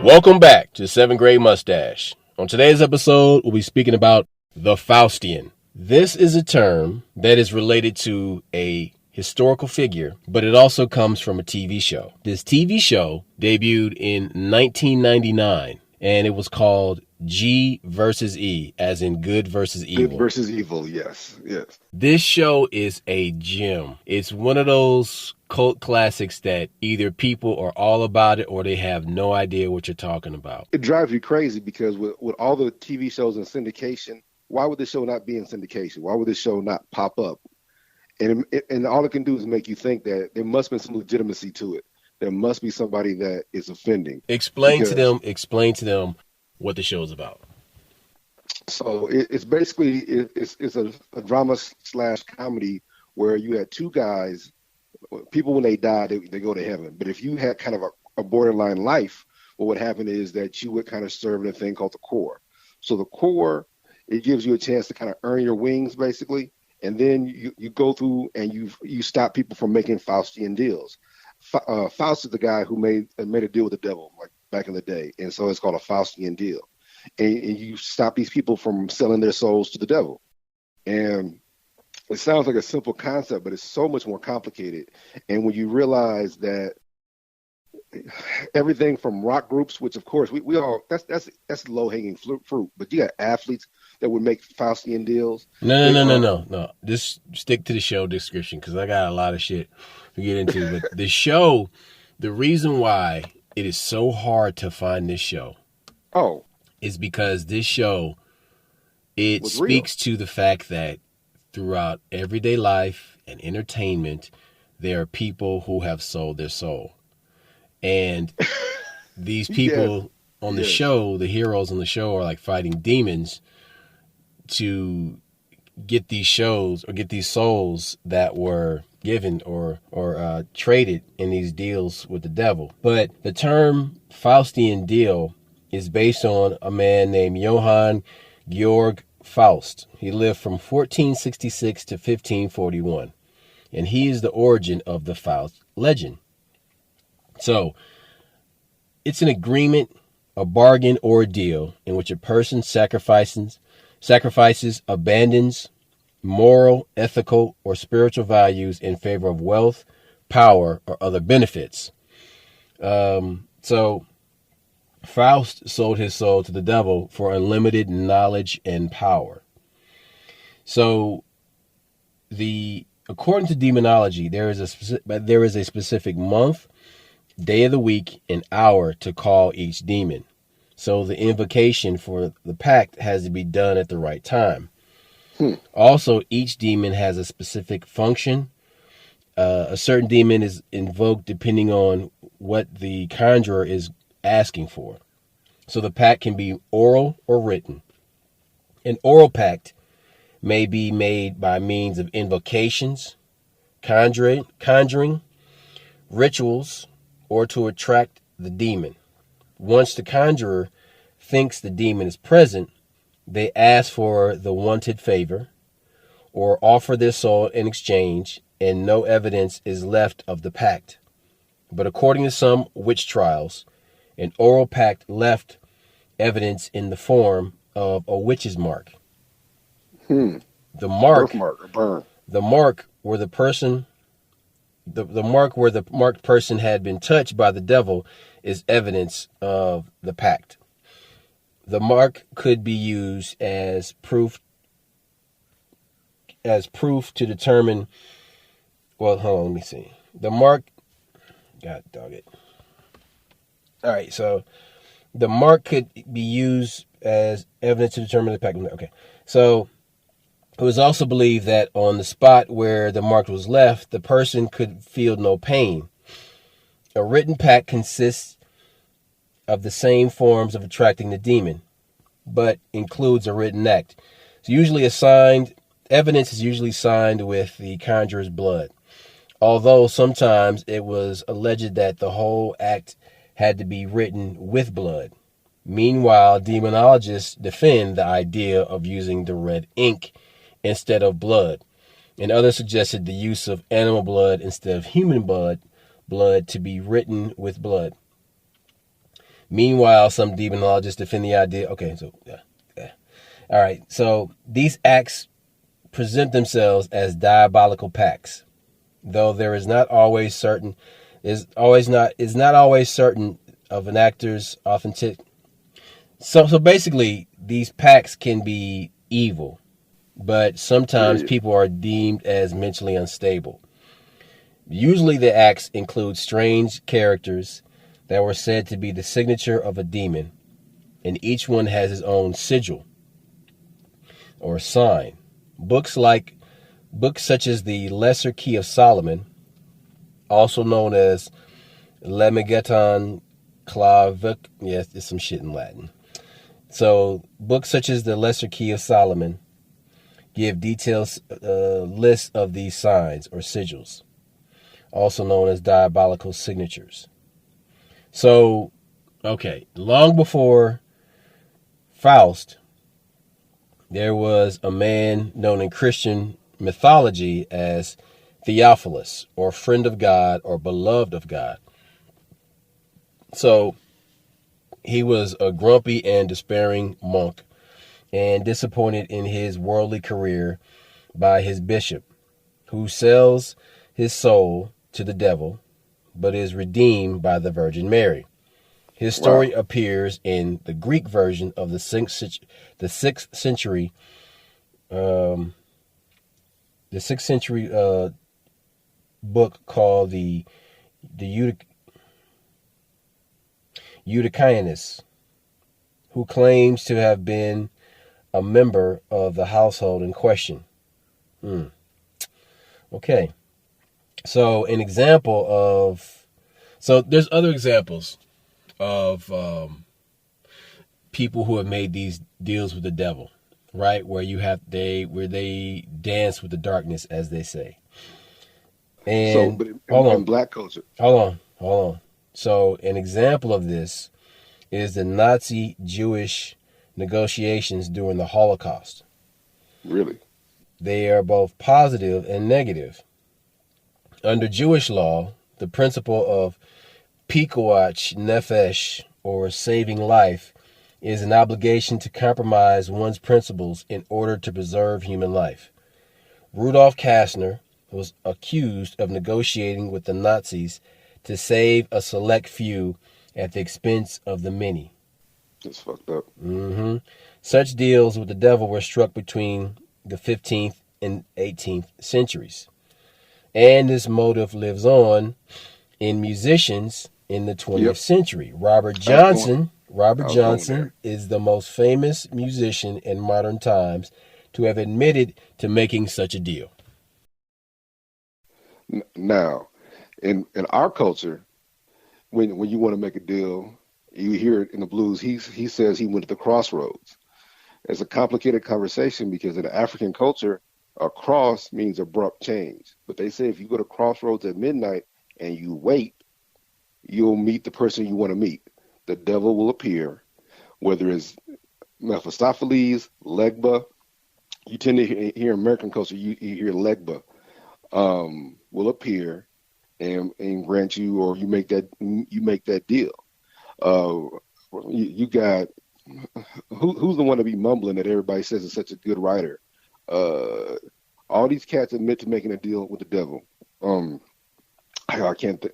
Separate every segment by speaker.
Speaker 1: Welcome back to 7th Grade Mustache. On today's episode, we'll be speaking about the FAUSTIan. This is a term that is related to a historical figure, but it also comes from a TV show. This TV show debuted in 1999, and it was called G versus E, as in good versus evil.
Speaker 2: Good versus evil, yes.
Speaker 1: This show is a gem. It's one of those cult classics that either people are all about it or they have no idea what you're talking about.
Speaker 2: It drives you crazy because with all the TV shows in syndication, why would this show not be in syndication? Why would this show not pop up? And all it can do is make you think that there must be some legitimacy to it. There must be somebody that is offending.
Speaker 1: Explain to them what the show is about.
Speaker 2: So it's basically it's a drama / comedy where you had two guys. People, when they die, they go to heaven. But if you had kind of a borderline life, what would happen is that you would kind of serve in a thing called the core. So the core, it gives you a chance to kind of earn your wings, basically. And then you go through and you stop people from making Faustian deals. Faust is the guy who made a deal with the devil, like back in the day. And so it's called a Faustian deal. And you stop these people from selling their souls to the devil. And it sounds like a simple concept, but it's so much more complicated. And when you realize that everything from rock groups, which of course we all that's low hanging fruit, but you got athletes that would make Faustian deals.
Speaker 1: No. Just stick to the show description because I got a lot of shit to get into. But the show, the reason why it is so hard to find this show, is because this show it speaks to the fact that throughout everyday life and entertainment, there are people who have sold their soul. And these people on the show, the heroes on the show, are like fighting demons to get these shows or get these souls that were given or traded in these deals with the devil. But the term Faustian deal is based on a man named Johann Georg Faust. He lived from 1466 to 1541, and he is the origin of the Faust legend. So, it's an agreement, a bargain, or a deal in which a person sacrifices, abandons moral, ethical, or spiritual values in favor of wealth, power, or other benefits. So, Faust sold his soul to the devil for unlimited knowledge and power. So, according to demonology, there is a specific month, day of the week, and hour to call each demon. So the invocation for the pact has to be done at the right time. Also, each demon has a specific function. A certain demon is invoked depending on what the conjurer is asking for. So the pact can be oral or written. An oral pact may be made by means of invocations, conjuring, rituals, or to attract the demon. Once the conjurer thinks the demon is present, they ask for the wanted favor or offer their soul in exchange, and no evidence is left of the pact. But according to some witch trials, an oral pact left evidence in the form of a witch's mark. The mark,
Speaker 2: birthmark or burn.
Speaker 1: The mark where the mark where the marked person had been touched by the devil is evidence of the pact. The mark could be used as proof to determine. Well, hold on, let me see. The mark. God dog it. All right, so the mark could be used as evidence to determine the pact. Okay, so it was also believed that on the spot where the mark was left, the person could feel no pain. A written pact consists of the same forms of attracting the demon, but includes a written act. Evidence is usually signed with the conjurer's blood, although sometimes it was alleged that the whole act had to be written with blood. Meanwhile, demonologists defend the idea of using the red ink instead of blood, and others suggested the use of animal blood instead of human blood to be written with blood. Meanwhile, some demonologists defend the idea. Okay, so yeah. All right. So these acts present themselves as diabolical pacts, though there is not always certain is not always certain of an actor's authentic. So basically, these pacts can be evil, but sometimes
Speaker 2: Period.
Speaker 1: people are deemed as mentally unstable. Usually, the acts include strange characters that were said to be the signature of a demon, and each one has his own sigil or sign. Books like books such as the Lesser Key of Solomon, also known as Lemegeton Clavic, yes, it's some shit in Latin. So books such as the Lesser Key of Solomon give detailed lists of these signs or sigils, also known as diabolical signatures. So, okay, long before Faust, there was a man known in Christian mythology as Theophilus, or friend of God, or beloved of God. So, he was a grumpy and despairing monk and disappointed in his worldly career by his bishop, who sells his soul to the devil, but is redeemed by the Virgin Mary. His story appears in the Greek version of the 6th century, book called the Eutychianus, who claims to have been a member of the household in question. Okay, so an example of there's other examples of people who have made these deals with the devil, right? Where they dance with the darkness, as they say. And
Speaker 2: So, but in black culture,
Speaker 1: hold on. So an example of this is the Nazi Jewish negotiations during the Holocaust.
Speaker 2: really?
Speaker 1: They are both positive and negative. Under Jewish law, the principle of pikuach nefesh, or saving life, is an obligation to compromise one's principles in order to preserve human life. Rudolf Kastner was accused of negotiating with the Nazis to save a select few at the expense of the many.
Speaker 2: That's fucked up.
Speaker 1: Such deals with the devil were struck between the 15th and 18th centuries. And this motive lives on in musicians in the 20th century. Robert Johnson is the most famous musician in modern times to have admitted to making such a deal.
Speaker 2: Now, in our culture, when you want to make a deal, you hear it in the blues. He says he went to the crossroads. It's a complicated conversation because in the African culture, a cross means abrupt change. But they say if you go to crossroads at midnight and you wait, you'll meet the person you want to meet. The devil will appear, whether it's Mephistopheles, Legba. You tend to hear American culture, you hear Legba, will appear and grant you, or you make that deal. You got who's the one to be mumbling that everybody says is such a good writer? All these cats admit to making a deal with the devil. I can't think,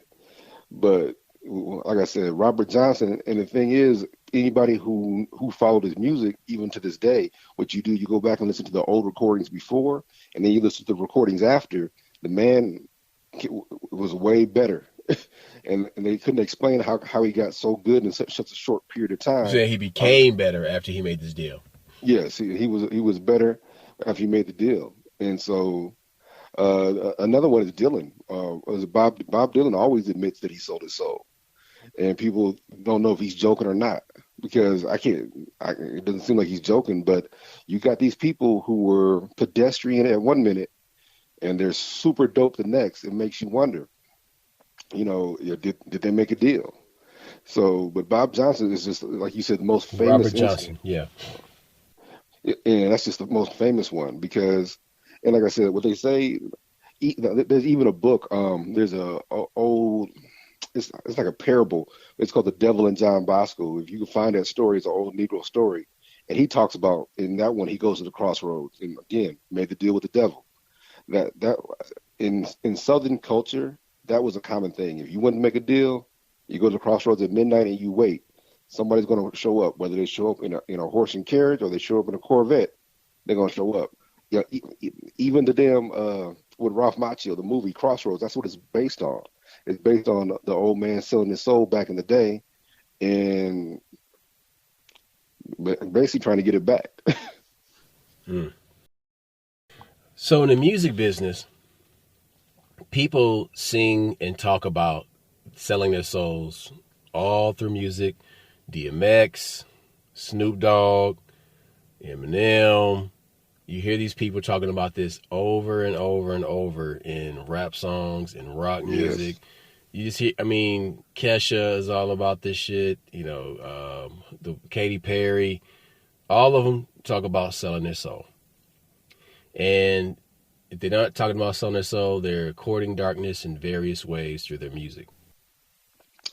Speaker 2: but like I said, Robert Johnson. And the thing is, anybody who followed his music, even to this day, what you do, you go back and listen to the old recordings before, and then you listen to the recordings after. The man was way better. And they couldn't explain how he got so good in such a short period of time.
Speaker 1: So he became better after he made this deal.
Speaker 2: Yes, he was better after he made the deal. And so another one is Dylan. Bob Dylan always admits that he sold his soul, and people don't know if he's joking or not, because it doesn't seem like he's joking. But you got these people who were pedestrian at one minute, and they're super dope the next. It makes you wonder, did they make a deal? So, but Bob Johnson is just, like you said, the most famous.
Speaker 1: Robert Johnson, yeah.
Speaker 2: And that's just the most famous one because, and like I said, what they say, there's even a book. There's a old, it's like a parable. It's called The Devil and John Bosco. If you can find that story, it's an old Negro story, and he talks about in that one he goes to the crossroads and again made the deal with the devil. That in Southern culture that was a common thing. If you want to make a deal, you go to the crossroads at midnight and you wait. Somebody's going to show up, whether they show up in a horse and carriage or they show up in a Corvette. They're going to show up. Yeah, even the damn with Ralph Macchio, the movie Crossroads. That's what it's based on. It's based on the old man selling his soul back in the day, and basically trying to get it back.
Speaker 1: So in the music business, people sing and talk about selling their souls all through music. DMX, Snoop Dogg, Eminem. You hear these people talking about this over and over and over in rap songs and rock music. Yes. You just hear, I mean, Kesha is all about this shit. You know, the Katy Perry, all of them talk about selling their soul. And if they're not talking about selling their soul, they're courting darkness in various ways through their music.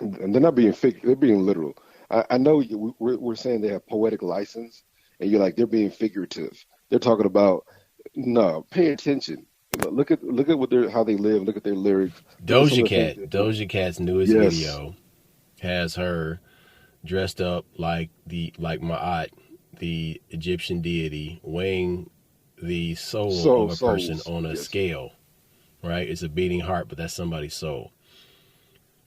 Speaker 2: And they're not being fake; they're being literal. I know we're saying they have poetic license, and you're like they're being figurative. They're talking about no. Pay attention. Look at how they live. Look at their lyrics.
Speaker 1: Doja Cat's newest video has her dressed up like Ma'at, the Egyptian deity, weighing the soul of a person on a scale. Right? It's a beating heart, but that's somebody's soul.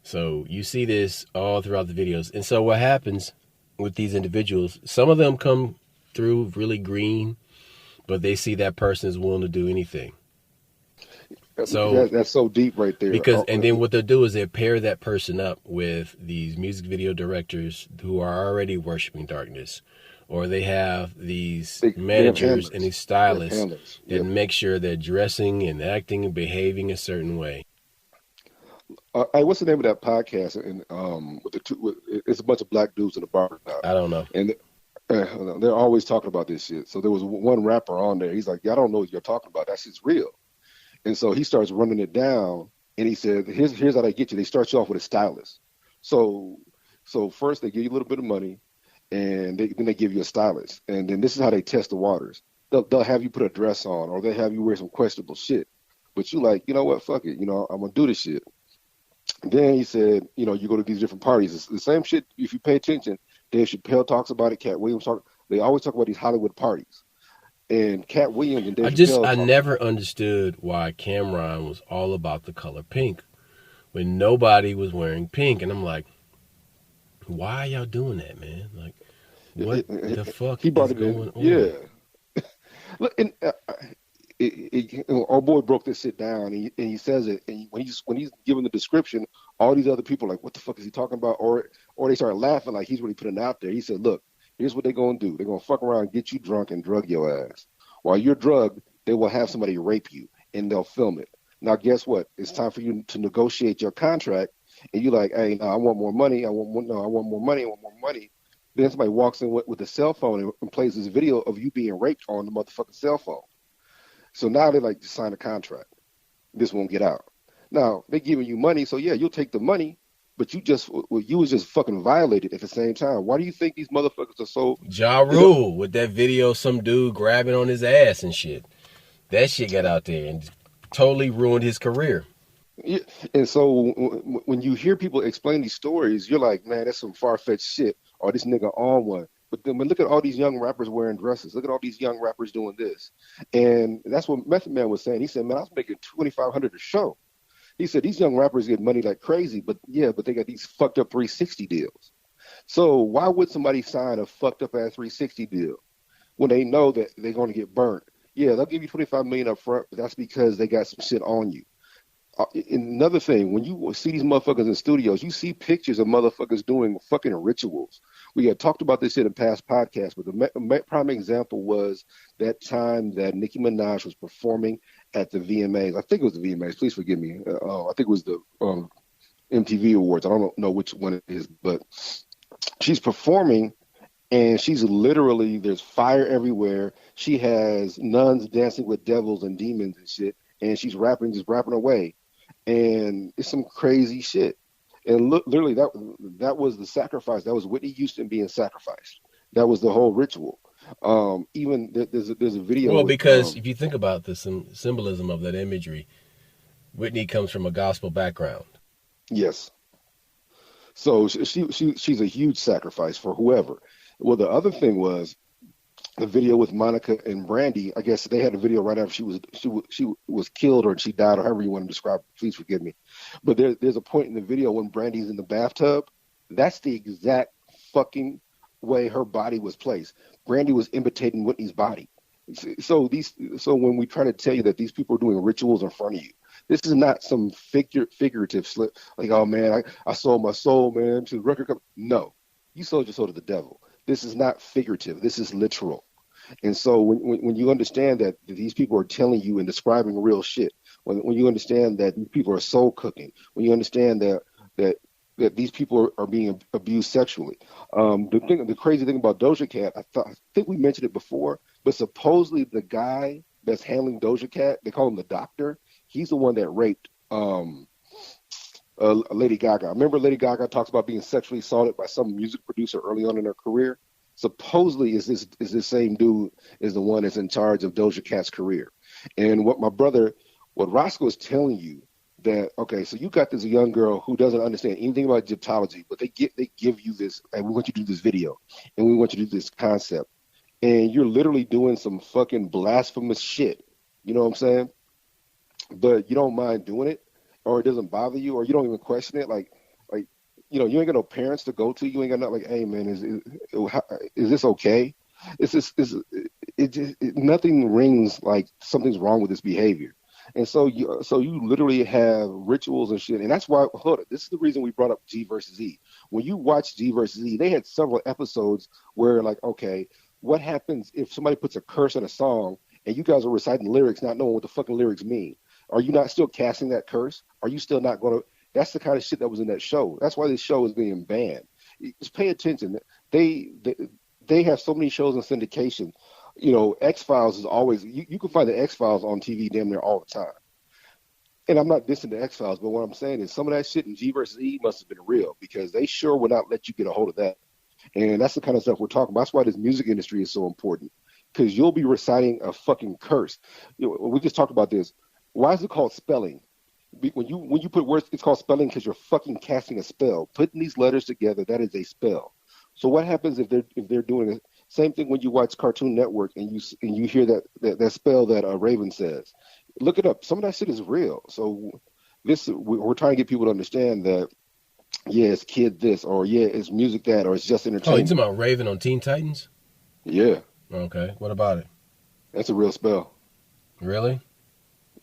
Speaker 1: So you see this all throughout the videos. And so what happens with these individuals, some of them come through really green, but they see that person is willing to do anything. So
Speaker 2: that's so deep right there.
Speaker 1: And then what they'll do is they'll pair that person up with these music video directors who are already worshiping darkness, or they have these managers and these stylists that make sure they're dressing and acting and behaving a certain way.
Speaker 2: What's the name of that podcast? And it's a bunch of black dudes in a bar now.
Speaker 1: I don't know.
Speaker 2: And they're always talking about this shit. So there was one rapper on there. He's like, "Yeah, I don't know what you're talking about. That shit's real." And so he starts running it down, and he said, "Here's how they get you. They start you off with a stylist. So first they give you a little bit of money, and then they give you a stylist, and then this is how they test the waters. They'll have you put a dress on, or they have you wear some questionable shit, but you like, you know what? Fuck it. You know, I'm gonna do this shit." Then he said, you know, you go to these different parties. It's the same shit. If you pay attention, Dave Chappelle talks about it. Cat Williams they always talk about these Hollywood parties. And Cat Williams and Dave Chappelle.
Speaker 1: I never understood why Cameron was all about the color pink when nobody was wearing pink. And I'm like, why are y'all doing that, man? Like, what the fuck is going on?
Speaker 2: Yeah. Look, and our boy broke this shit down, and he says it, and when he's giving the description, all these other people are like, what the fuck is he talking about? Or they start laughing like he's really putting it out there. He said, look, here's what they're gonna do. They're gonna fuck around, get you drunk, and drug your ass. While you're drugged, they will have somebody rape you, and they'll film it. Now, guess what? It's time for you to negotiate your contract, and you're like, hey, no, I want more money. I want more money. Then somebody walks in with a cell phone and plays this video of you being raped on the motherfucking cell phone. So now they like to sign a contract. This won't get out. Now they're giving you money, so yeah, you'll take the money, but you was just fucking violated at the same time. Why do you think these motherfuckers are so?
Speaker 1: Ja Rule with that video, some dude grabbing on his ass and shit. That shit got out there and totally ruined his career.
Speaker 2: Yeah. And so when you hear people explain these stories, you're like, man, that's some far-fetched shit. Or this nigga on one. But then look at all these young rappers wearing dresses. Look at all these young rappers doing this. And that's what Method Man was saying. He said, man, I was making $2,500 a show. He said, these young rappers get money like crazy, but they got these fucked up 360 deals. So why would somebody sign a fucked up ass 360 deal when they know that they're going to get burnt? Yeah, they'll give you $25 million up front, but that's because they got some shit on you. Another thing, when you see these motherfuckers in studios, you see pictures of motherfuckers doing fucking rituals. We had talked about this shit in past podcasts, but the prime example was that time that Nicki Minaj was performing at the VMAs. I think it was the VMAs. Please forgive me. I think it was the MTV Awards. I don't know which one it is, but she's performing, and she's literally, there's fire everywhere. She has nuns dancing with devils and demons and shit, and she's just rapping away. And it's some crazy shit. And look, literally, that was the sacrifice. That was Whitney Houston being sacrificed. That was the whole ritual. Even there's a video
Speaker 1: Well,
Speaker 2: with
Speaker 1: because if you think about the symbolism of that imagery, Whitney comes from a gospel background.
Speaker 2: yes. So she's a huge sacrifice for whoever. Well, the other thing was the video with Monica and Brandy. I guess they had a video right after she was killed or she died or however you want to describe it. Please forgive me. But there's a point in the video when Brandy's in the bathtub. That's the exact fucking way her body was placed. Brandy was imitating Whitney's body. So when we try to tell you that these people are doing rituals in front of you, this is not some figurative slip like, oh man, I sold my soul, man, to the record company. No, you sold your soul to the devil. This is not figurative. This is literal. And so when you understand that these people are telling you and describing real shit, when you understand that these people are soul cooking, when you understand that these people are being abused sexually. The crazy thing about Doja Cat, I think we mentioned it before, but supposedly the guy that's handling Doja Cat, they call him the doctor. He's the one that raped Lady Gaga. Remember Lady Gaga talks about being sexually assaulted by some music producer early on in her career? Supposedly is this same dude is the one that's in charge of Doja Cat's career. And what Roscoe is telling you, that, okay, so you got this young girl who doesn't understand anything about Egyptology, but they give you this, and we want you to do this video, and we want you to do this concept, and you're literally doing some fucking blasphemous shit. You know what I'm saying? But you don't mind doing it, or it doesn't bother you, or you don't even question it. Like you ain't got no parents to go to. You ain't got no hey man, is this okay? Nothing rings like something's wrong with this behavior. And so you literally have rituals and shit. And that's why, hold it, this is the reason we brought up G versus E. When you watch G versus E, they had several episodes where, like, okay, what happens if somebody puts a curse in a song and you guys are reciting lyrics not knowing what the fucking lyrics mean? Are you not still casting that curse? Are you still not going to? That's the kind of shit that was in that show. That's why this show is being banned. Just pay attention. They have so many shows in syndication. X-Files is always, you can find the X-Files on TV damn near all the time. And I'm not dissing the X-Files, but what I'm saying is some of that shit in G versus E must have been real because they sure would not let you get a hold of that. And that's the kind of stuff we're talking about. That's why this music industry is so important because you'll be reciting a fucking curse. We just talked about this. Why is it called spelling? When you put words, it's called spelling because you're fucking casting a spell. Putting these letters together, that is a spell. So what happens if they're doing it? Same thing when you watch Cartoon Network and you hear that spell that Raven says. Look it up. Some of that shit is real. So we're trying to get people to understand that, yeah, it's kid this, or yeah, it's music that, or it's just entertainment.
Speaker 1: Oh, you talking about Raven on Teen Titans?
Speaker 2: Yeah.
Speaker 1: Okay. What about it?
Speaker 2: That's a real spell.
Speaker 1: Really?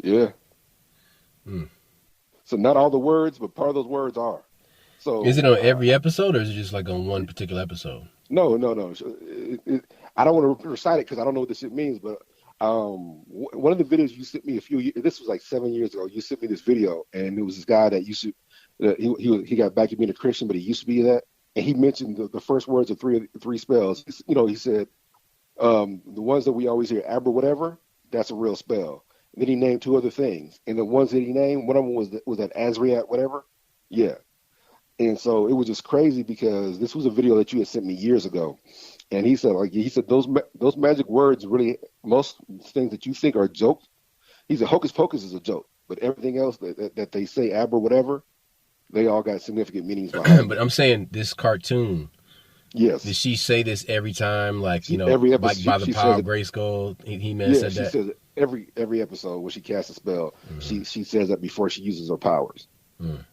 Speaker 2: Yeah.
Speaker 1: Hmm.
Speaker 2: So not all the words, but part of those words are. So
Speaker 1: is it on every episode, or is it just like on one particular episode?
Speaker 2: No. I don't want to recite it because I don't know what this shit means. But one of the videos you sent me this was like 7 years ago. You sent me this video, and it was this guy that used to he got back to being a Christian, but he used to be that. And he mentioned the first words of three spells. He said the ones that we always hear, Abra whatever, that's a real spell. And then he named two other things, and the ones that he named, one of them was that Azriat whatever, yeah. And so it was just crazy because this was a video that you had sent me years ago, and he said those magic words really, most things that you think are jokes. He said hocus pocus is a joke, but everything else that they say Abra whatever, they all got significant meanings behind.
Speaker 1: But I'm saying this cartoon.
Speaker 2: Yes.
Speaker 1: Did she say this every time? Like, every episode, like by the power of Grayskull, He-Man said that?
Speaker 2: Yeah, she says it every episode when she casts a spell, she says that before she uses her powers. Mm.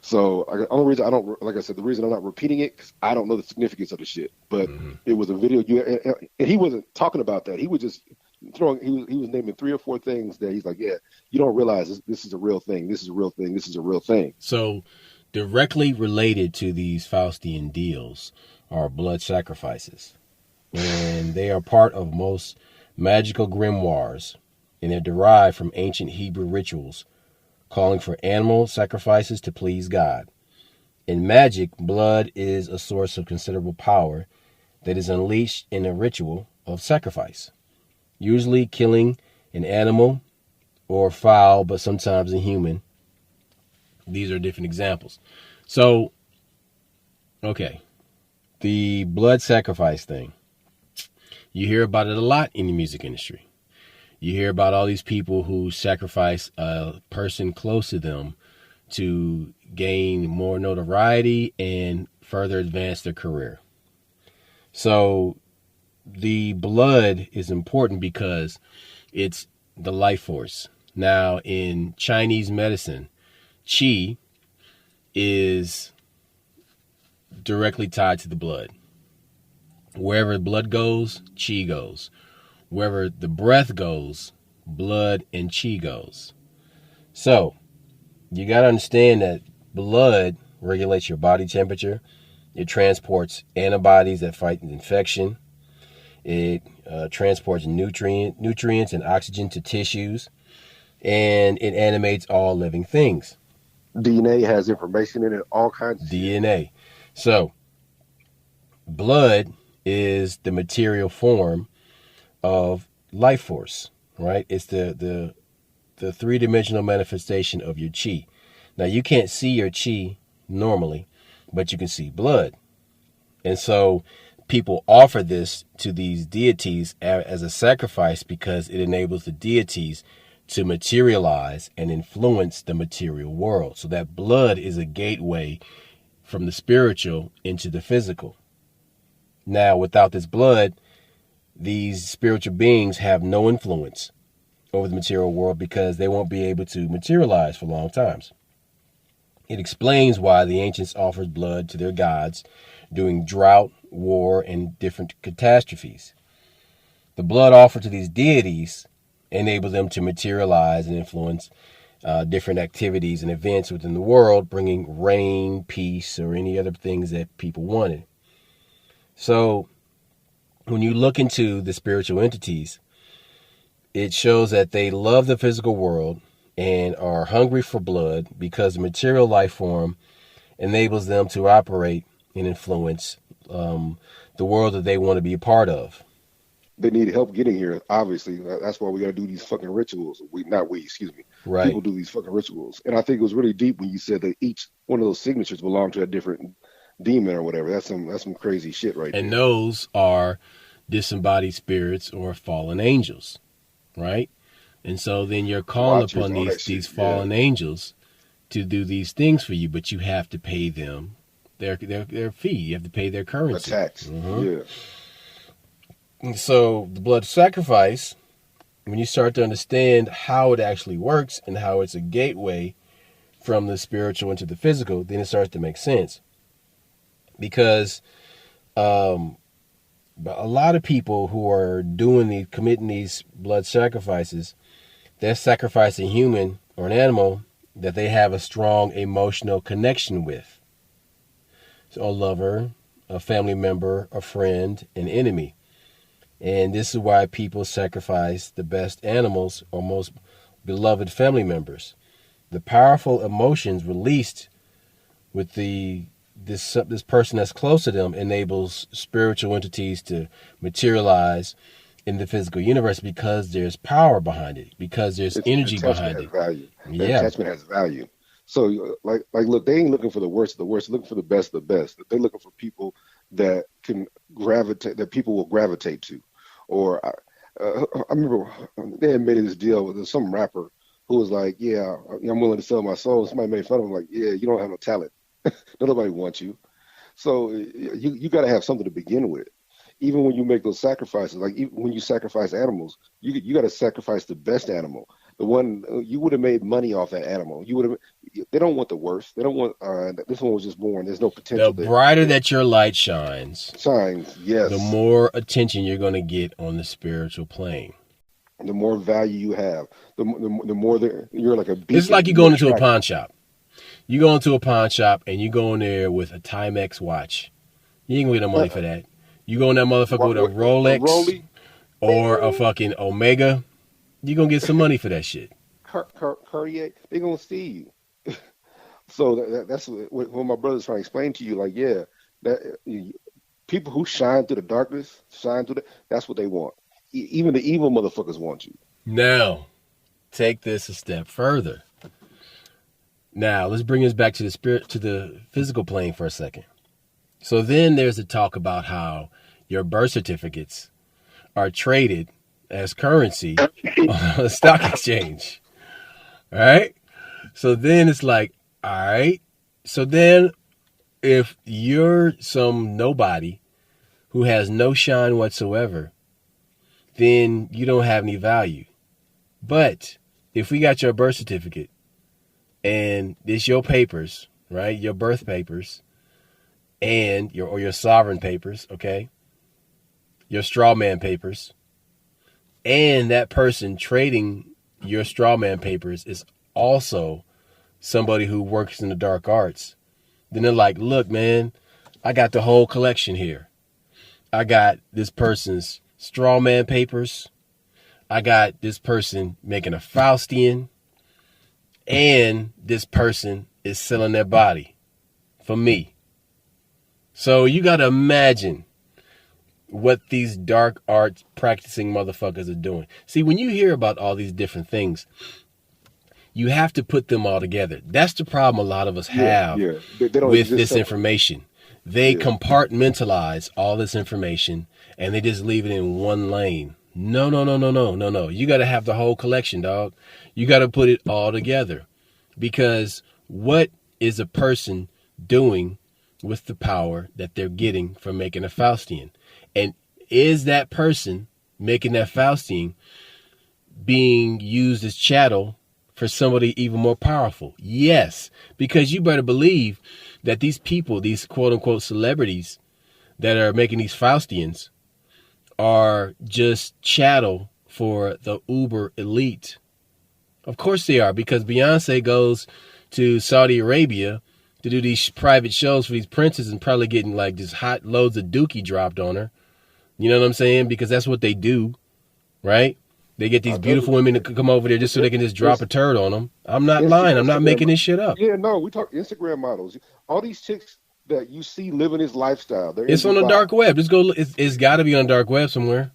Speaker 2: So the only reason I don't, like I said, the reason I'm not repeating it, because I don't know the significance of the shit. But it was a video, and he wasn't talking about that. He was just he was naming 3 or 4 things that he's like, yeah, you don't realize this is a real thing. This is a real thing. This is a real thing.
Speaker 1: So directly related to these Faustian deals are blood sacrifices. And they are part of most magical grimoires, and they're derived from ancient Hebrew rituals calling for animal sacrifices to please God. In magic, blood is a source of considerable power that is unleashed in a ritual of sacrifice, usually killing an animal or fowl, but sometimes a human. These are different examples. So, okay, the blood sacrifice thing. You hear about it a lot in the music industry. You hear about all these people who sacrifice a person close to them to gain more notoriety and further advance their career. So the blood is important because it's the life force. Now, in Chinese medicine, qi is directly tied to the blood. Wherever blood goes, qi goes. Wherever the breath goes, blood and qi goes. So, you got to understand that blood regulates your body temperature. It transports antibodies that fight infection. It transports nutrients and oxygen to tissues. And it animates all living things.
Speaker 2: DNA has information in it, all kinds of
Speaker 1: DNA. So, blood is the material form of life force, right? It's the three-dimensional manifestation of your chi. Now, you can't see your chi normally, but you can see blood. And so people offer this to these deities as a sacrifice because it enables the deities to materialize and influence the material world. So that blood is a gateway from the spiritual into the physical. Now, without this blood, these spiritual beings have no influence over the material world because they won't be able to materialize for long times. It explains why the ancients offered blood to their gods during drought, war, and different catastrophes. The blood offered to these deities enables them to materialize and influence different activities and events within the world, bringing rain, peace, or any other things that people wanted. So when you look into the spiritual entities, it shows that they love the physical world and are hungry for blood because the material life form enables them to operate and influence the world that they want to be a part of.
Speaker 2: They need help getting here, obviously. That's why we got to do these fucking rituals. Excuse me.
Speaker 1: Right.
Speaker 2: People do these fucking rituals. And I think it was really deep when you said that each one of those signatures belonged to a different demon or whatever. That's some crazy shit right there.
Speaker 1: And those are disembodied spirits or fallen angels, right? And so then you're calling upon these fallen angels to do these things for you, but you have to pay them their fee. You have to pay their currency.
Speaker 2: A tax. Yeah.
Speaker 1: And so the blood sacrifice, when you start to understand how it actually works and how it's a gateway from the spiritual into the physical, then it starts to make sense. Because a lot of people who are committing these blood sacrifices, they're sacrificing a human or an animal that they have a strong emotional connection with. So a lover, a family member, a friend, an enemy. And this is why people sacrifice the best animals or most beloved family members. The powerful emotions released with this person that's close to them enables spiritual entities to materialize in the physical universe because there's power behind it, because there's energy behind it.
Speaker 2: Value. Yeah. Attachment has value. So, like, look, they ain't looking for the worst of the worst. They're looking for the best of the best. They're looking for people that can gravitate, that people will gravitate to. Or I remember they had made this deal with some rapper who was like, "Yeah, I'm willing to sell my soul." Somebody made fun of him, like, "Yeah, you don't have no talent. Nobody wants you." So you got to have something to begin with. Even when you make those sacrifices, like even when you sacrifice animals, you got to sacrifice the best animal. The one you would have made money off that animal. You would have. They don't want the worst. They don't want. This one was just born. There's no potential.
Speaker 1: The brighter that your light shines,
Speaker 2: yes,
Speaker 1: the more attention you're going to get on the spiritual plane.
Speaker 2: The more value you have, the more you're like a beacon.
Speaker 1: It's like you going into a pawn shop. You go into a pawn shop and you go in there with a Timex watch. You ain't gonna get no money for that. You go in that motherfucker with a Rolex or a fucking Omega. You gonna get some money for that shit.
Speaker 2: Cartier, they gonna see you. So that's what my brother's trying to explain to you. Like, yeah, that people who shine through the darkness, that's what they want. Even the evil motherfuckers want you.
Speaker 1: Now, take this a step further. Now let's bring this back to the physical plane for a second. So then there's a talk about how your birth certificates are traded as currency on a stock exchange. All right. So then it's like, all right. So then if you're some nobody who has no shine whatsoever, then you don't have any value. But if we got your birth certificate and it's your papers, right? Your birth papers and your sovereign papers, okay? Your straw man papers, and that person trading your straw man papers is also somebody who works in the dark arts. Then they're like, look, man, I got the whole collection here. I got this person's straw man papers. I got this person making a Faustian. And this person is selling their body for me. So you got to imagine what these dark arts practicing motherfuckers are doing. See, when you hear about all these different things, you have to put them all together. That's the problem a lot of us have with this information. They compartmentalize all this information and they just leave it in one lane. No. You got to have the whole collection, dog. You got to put it all together. Because what is a person doing with the power that they're getting from making a Faustian? And is that person making that Faustian being used as chattel for somebody even more powerful? Yes, because you better believe that these people, these quote unquote celebrities that are making these Faustians are just chattel for the uber elite. Of course they are, because Beyonce goes to Saudi Arabia to do these private shows for these princes and probably getting like just hot loads of dookie dropped on her. You know what I'm saying? Because that's what they do, right? They get these beautiful women to come over there just so they can just drop a turd on them. I'm not lying. I'm not making this shit up.
Speaker 2: Yeah, no, we talk Instagram models. All these chicks that you see living this lifestyle.
Speaker 1: It's on the dark web. It's got to be on the dark web somewhere.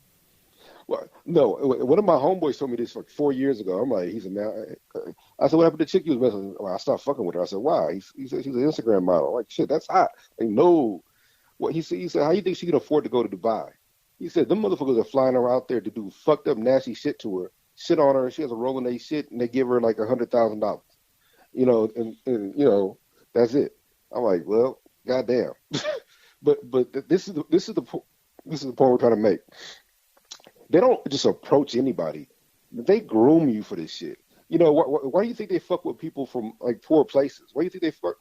Speaker 2: Well, no, one of my homeboys told me this like 4 years ago. I'm like, I said, what happened to the chick you was messing with? Well, I stopped fucking with her. I said, why? He said, she's an Instagram model. I'm like, shit, that's hot. Like, no. What he said, how you think she can afford to go to Dubai? He said, them motherfuckers are flying her out there to do fucked up, nasty shit to her, shit on her. She has a roll in their shit, and they give her like $100,000. You know, and you know, that's it. I'm like, well, goddamn. but this is the point we're trying to make. They don't just approach anybody. They groom you for this shit. You know, why do you think they fuck with people from like poor places? Why do you think they fuck?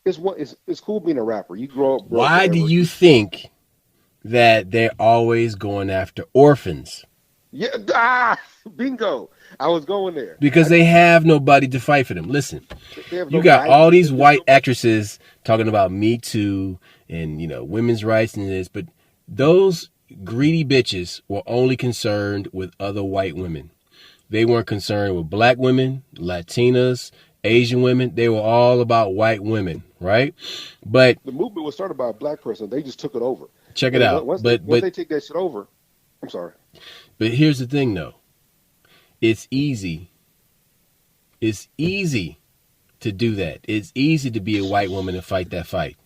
Speaker 2: It's cool being a rapper. You grow up.
Speaker 1: Why do you think that they're always going after orphans?
Speaker 2: Yeah, bingo. I was going there.
Speaker 1: Because they have nobody to fight for them. Listen, you got all these white actresses talking about Me Too and, you know, women's rights and this, but those greedy bitches were only concerned with other white women. They weren't concerned with black women, Latinas, Asian women. They were all about white women, right? But
Speaker 2: the movement was started by a black person. They just took it over.
Speaker 1: Check it out.
Speaker 2: Once they take that shit over, I'm sorry.
Speaker 1: But here's the thing, though. It's easy. It's easy to do that. It's easy to be a white woman and fight that fight.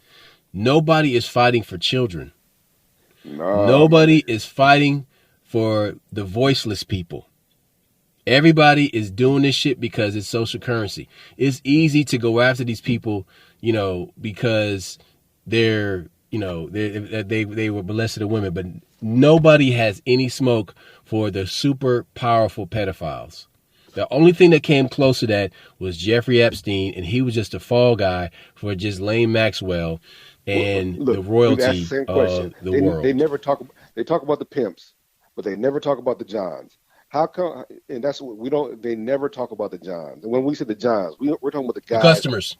Speaker 1: Nobody is fighting for children.
Speaker 2: No.
Speaker 1: Nobody is fighting for the voiceless people. Everybody is doing this shit because it's social currency. It's easy to go after these people, you know, because they're, you know, they were molested women, but nobody has any smoke for the super powerful pedophiles. The only thing that came close to that was Jeffrey Epstein, and he was just a fall guy for just Lane Maxwell and the royalty of the world.
Speaker 2: They never talk. They talk about the pimps, but they never talk about the Johns. How come? And that's what we don't. They never talk about the Johns. And when we say the Johns, we're talking about the guys,
Speaker 1: the customers.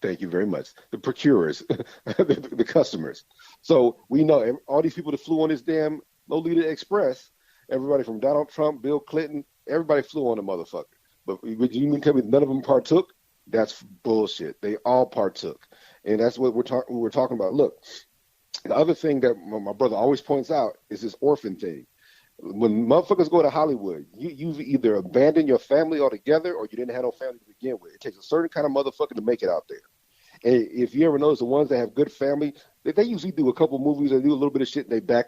Speaker 2: Thank you very much. The procurers, the customers. So we know all these people that flew on this damn Lolita Express. Everybody from Donald Trump, Bill Clinton, everybody flew on the motherfucker. But you mean tell me none of them partook? That's bullshit. They all partook. And that's what we're talking about. Look, the other thing that my brother always points out is this orphan thing. When motherfuckers go to Hollywood, you've either abandoned your family altogether or you didn't have no family to begin with. It takes a certain kind of motherfucker to make it out there. And if you ever notice, the ones that have good family, they usually do a couple movies, they do a little bit of shit, and they back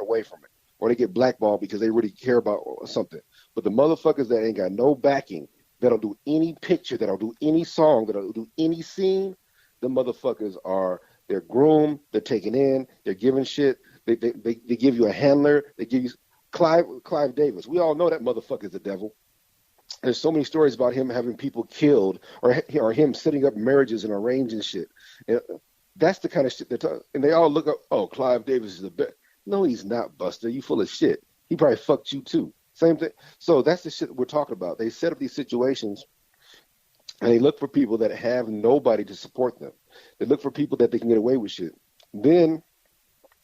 Speaker 2: away from it, or they get blackballed because they really care about something. But the motherfuckers that ain't got no backing, that'll do any picture, that'll do any song, that'll do any scene, the motherfuckers they're groomed, they're taken in, they're given shit, they give you a handler, they give you Clive Davis. We all know that motherfucker's the devil. There's so many stories about him having people killed or him setting up marriages and arranging shit. And that's the kind of shit and they all look up, oh, Clive Davis is the best. No, he's not, Buster. You full of shit. He probably fucked you too. Same thing. So that's the shit we're talking about. They set up these situations and they look for people that have nobody to support them. They look for people that they can get away with shit. Then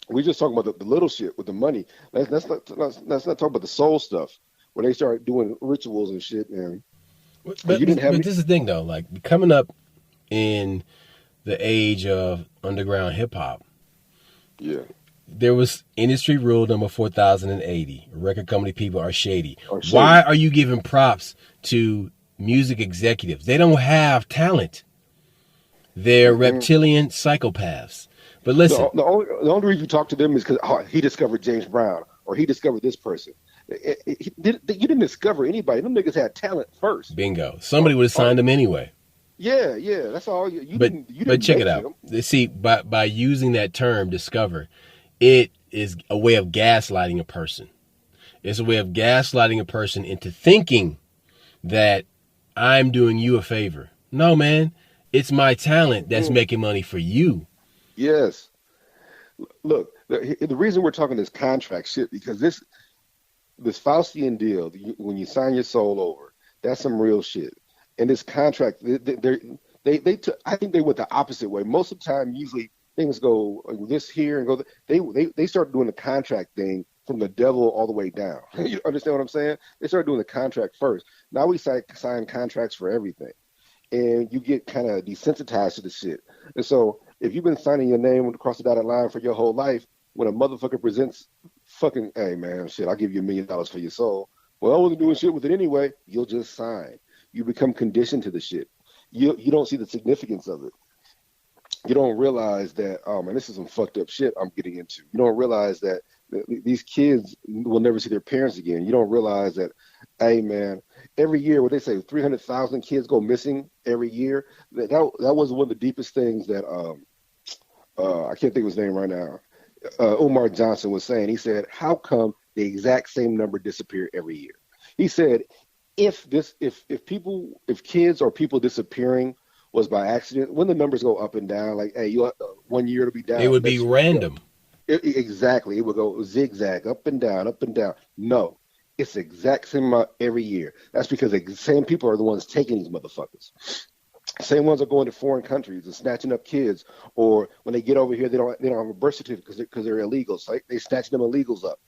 Speaker 2: we're just talking about the little shit with the money. Let's not talk about the soul stuff. When they start doing rituals and shit, man.
Speaker 1: But this is the thing, though. Like, coming up in the age of underground hip-hop,
Speaker 2: yeah,
Speaker 1: there was industry rule number 4080. Record company people are shady. Why are you giving props to music executives? They don't have talent. They're reptilian psychopaths. But listen.
Speaker 2: The only reason you talk to them is because he discovered James Brown or he discovered this person. You didn't discover anybody. Them niggas had talent first.
Speaker 1: Bingo. Somebody would have signed them anyway.
Speaker 2: Yeah. That's all.
Speaker 1: But check it out. See, by using that term, discover, it is a way of gaslighting a person. It's a way of gaslighting a person into thinking that I'm doing you a favor. No, man. It's my talent that's making money for you.
Speaker 2: Yes. Look, the reason we're talking this contract shit, because this Faustian deal, when you sign your soul over, that's some real shit. And this contract, they took, I think they went the opposite way. Most of the time, usually things go this here and go. They start doing the contract thing from the devil all the way down. You understand what I'm saying? They started doing the contract first. Now we sign contracts for everything, and you get kind of desensitized to the shit. And so if you've been signing your name across the dotted line for your whole life, when a motherfucker presents fucking, hey man, shit, I'll give you $1 million for your soul. Well, I wasn't doing shit with it anyway. You'll just sign. You become conditioned to the shit. You don't see the significance of it. You don't realize that, oh man, this is some fucked up shit I'm getting into. You don't realize that these kids will never see their parents again. You don't realize that, hey man, every year, what they say, 300,000 kids go missing every year. That was one of the deepest things that I can't think of his name right now. Umar Johnson was saying. He said, how come the exact same number disappear every year? He said, if kids or people disappearing was by accident, when the numbers go up and down, like, hey, you 1 year to be down,
Speaker 1: it would be random.
Speaker 2: Exactly. It would go zigzag, up and down, up and down. No, it's the exact same amount every year. That's because the same people are the ones taking these motherfuckers. Same ones are going to foreign countries and snatching up kids, or when they get over here, they don't have a birth certificate because they're illegals. So they snatch them illegals up.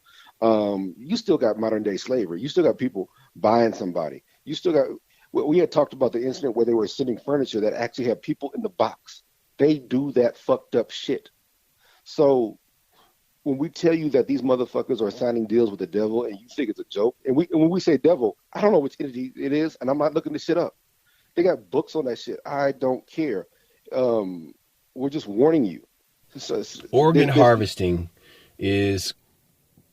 Speaker 2: You still got modern day slavery. You still got people buying somebody. You still got. We had talked about the incident where they were sending furniture that actually had people in the box. They do that fucked up shit. So when we tell you that these motherfuckers are signing deals with the devil and you think it's a joke, and when we say devil, I don't know which entity it is, and I'm not looking this shit up. They got books on that shit. I don't care. We're just warning you.
Speaker 1: Organ harvesting is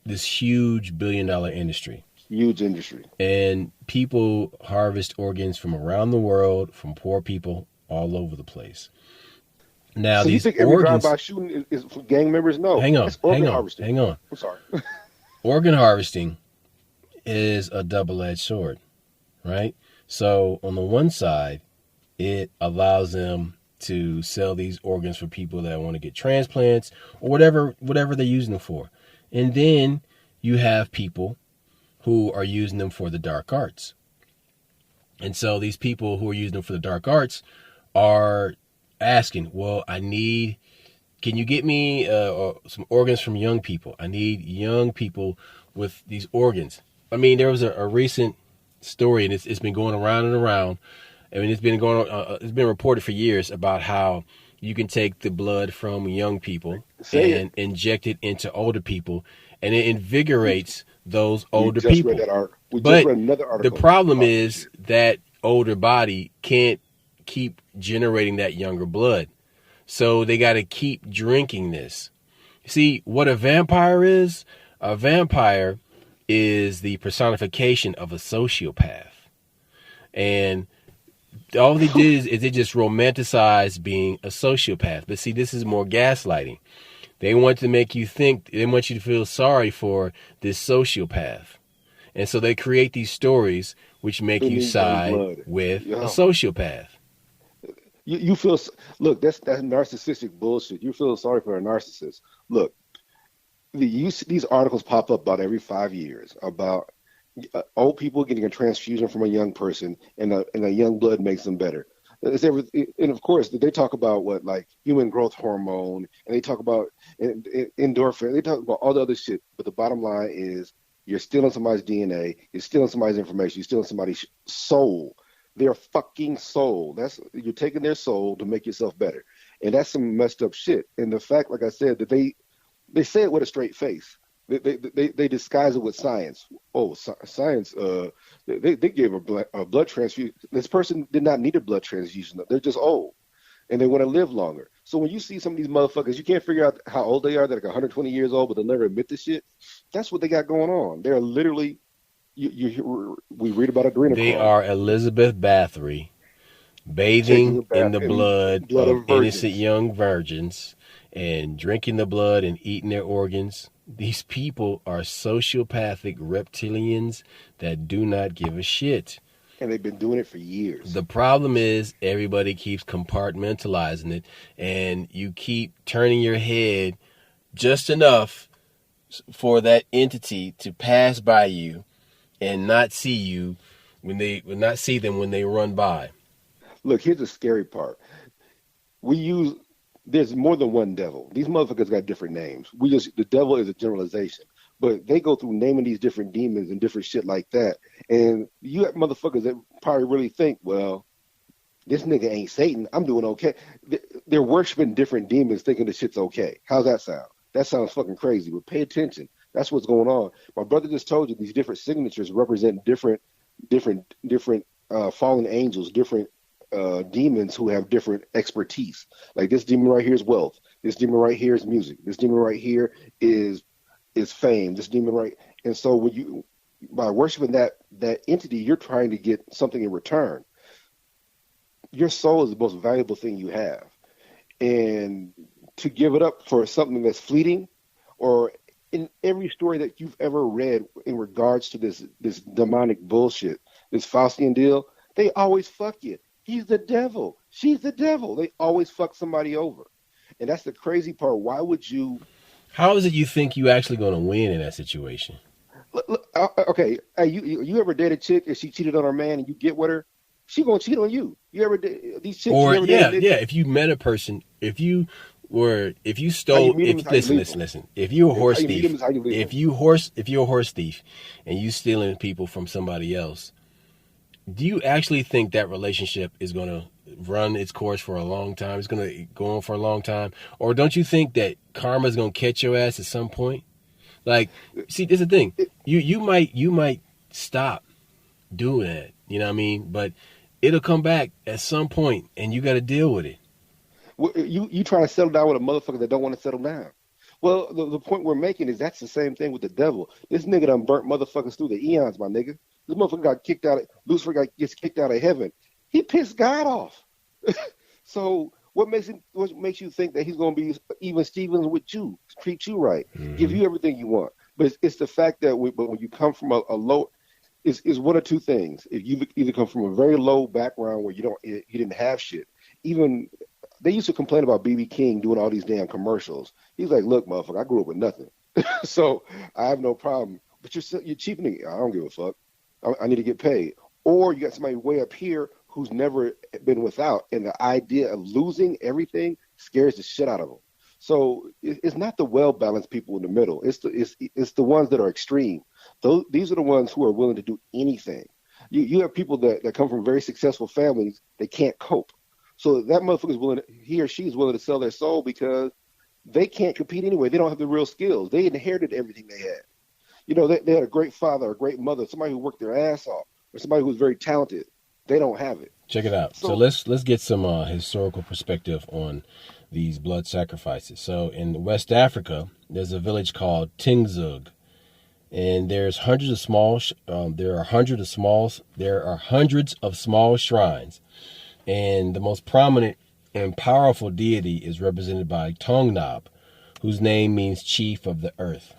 Speaker 1: this huge billion-dollar industry.
Speaker 2: Huge industry.
Speaker 1: And people harvest organs from around the world, from poor people all over the place. Now,
Speaker 2: so
Speaker 1: these
Speaker 2: you think every
Speaker 1: organs,
Speaker 2: drive-by shooting is for gang members? No.
Speaker 1: Hang on.
Speaker 2: Harvesting.
Speaker 1: I'm
Speaker 2: sorry.
Speaker 1: Organ harvesting is a double-edged sword, right? So on the one side, it allows them to sell these organs for people that want to get transplants or whatever they're using them for. And then you have people who are using them for the dark arts. And so these people who are using them for the dark arts are asking, well, can you get me some organs from young people? I need young people with these organs. I mean, there was a recent story, and it's been going around and around. I mean, it's been reported for years about how you can take the blood from young people and inject it into older people, and it invigorates those
Speaker 2: We
Speaker 1: older
Speaker 2: just read
Speaker 1: people.
Speaker 2: that article. We just
Speaker 1: But
Speaker 2: read another
Speaker 1: the
Speaker 2: article
Speaker 1: problem
Speaker 2: about this
Speaker 1: is
Speaker 2: shit.
Speaker 1: that older body can't keep generating that younger blood. So they got to keep drinking this. See, what a vampire is? A vampire is the personification of a sociopath. And all they did is they just romanticized being a sociopath. But see, this is more gaslighting. They want to make you think, they want you to feel sorry for this sociopath. And so they create these stories which make
Speaker 2: They
Speaker 1: you
Speaker 2: need young
Speaker 1: side
Speaker 2: blood.
Speaker 1: with a
Speaker 2: Oh my.
Speaker 1: sociopath.
Speaker 2: You feel look, that's narcissistic bullshit. You feel sorry for a narcissist. Look, these articles pop up about every 5 years about old people getting a transfusion from a young person, and a young blood makes them better. And of course, they talk about what, like, human growth hormone, and they talk about endorphin. They talk about all the other shit. But the bottom line is, you're stealing somebody's DNA. You're stealing somebody's information. You're stealing somebody's soul. Their fucking soul. You're taking their soul to make yourself better, and that's some messed up shit. And the fact, like I said, that they say it with a straight face. They disguise it with science. Oh, science. They gave a blood transfusion. This person did not need a blood transfusion. They're just old, and they want to live longer. So when you see some of these motherfuckers, you can't figure out how old they are. They're like 120 years old, but they'll never admit this shit. That's what they got going on. They're literally. We read about
Speaker 1: They
Speaker 2: adrenochrome.
Speaker 1: are Elizabeth Bathory
Speaker 2: Taking
Speaker 1: bathing
Speaker 2: a
Speaker 1: in
Speaker 2: bath
Speaker 1: the
Speaker 2: in
Speaker 1: blood
Speaker 2: blood
Speaker 1: of
Speaker 2: of
Speaker 1: innocent
Speaker 2: virgins.
Speaker 1: young virgins and drinking the blood and eating their organs. These people are sociopathic reptilians that do not give a shit.
Speaker 2: And they've been doing it for years.
Speaker 1: The problem is everybody keeps compartmentalizing it, and you keep turning your head just enough for that entity to pass by you and not see you not see them when they run by.
Speaker 2: Look, here's the scary part. We use There's more than one devil. These motherfuckers got different names. The devil is a generalization, but they go through naming these different demons and different shit like that. And you have motherfuckers that probably really think, well, this nigga ain't Satan. I'm doing okay. They're worshiping different demons, thinking the shit's okay. How's that sound? That sounds fucking crazy. But pay attention. That's what's going on. My brother just told you these different signatures represent different fallen angels, different demons who have different expertise. Like, this demon right here is wealth. This demon right here is music. This demon right here is fame. This demon right, and so by worshiping that entity, you're trying to get something in return. Your soul is the most valuable thing you have, and to give it up for something that's fleeting, or in every story that you've ever read in regards to this demonic bullshit, this Faustian deal, they always fuck you. He's the devil. She's the devil. They always fuck somebody over. And that's the crazy part. Why would you?
Speaker 1: How is it you think you actually going to win in that situation?
Speaker 2: Okay, hey, you ever date a chick and she cheated on her man and you get with her? She gonna cheat on you. You ever these chicks?
Speaker 1: Or
Speaker 2: you ever
Speaker 1: yeah,
Speaker 2: dated?
Speaker 1: yeah. If you met a person, if you
Speaker 2: How you
Speaker 1: stole,
Speaker 2: meet them is how you leave them.
Speaker 1: listen. If you're a
Speaker 2: How
Speaker 1: horse
Speaker 2: you meet them
Speaker 1: thief,
Speaker 2: is how you leave them.
Speaker 1: if you're a horse thief, and you stealing people from somebody else, do you actually think that relationship is going to run its course for a long time? It's going to go on for a long time? Or don't you think that karma is going to catch your ass at some point? Like, see, this is the thing. You might stop doing that. You know what I mean? But it'll come back at some point, and you got to deal with it.
Speaker 2: Well, you try to settle down with a motherfucker that don't want to settle down. Well, the point we're making is that's the same thing with the devil. This nigga done burnt motherfuckers through the eons, my nigga. This motherfucker got kicked out. Lucifer gets kicked out of heaven. He pissed God off. So what makes you think that he's going to be even Stevens with you, treat you right, give you everything you want? But it's the fact that when you come from a low, is one of two things. If you either come from a very low background where you didn't have shit. Even they used to complain about B.B. King doing all these damn commercials. He's like, look, motherfucker, I grew up with nothing, so I have no problem. But you're cheapening. I don't give a fuck. I need to get paid. Or you got somebody way up here who's never been without, and the idea of losing everything scares the shit out of them. So it's not the well-balanced people in the middle. It's the ones that are extreme. These are the ones who are willing to do anything. You have people that come from very successful families. They can't cope. So that motherfucker is willing. He or she is willing to sell their soul because they can't compete anyway. They don't have the real skills. They inherited everything they had. they had a great father, a great mother, somebody who worked their ass off, or somebody who's very talented. They don't have it.
Speaker 1: Check it out. So let's get some historical perspective on these blood sacrifices. So in West Africa, there's a village called Tingzug, and there's hundreds of small. There are hundreds of small shrines, and the most prominent and powerful deity is represented by Tongnab, whose name means chief of the earth.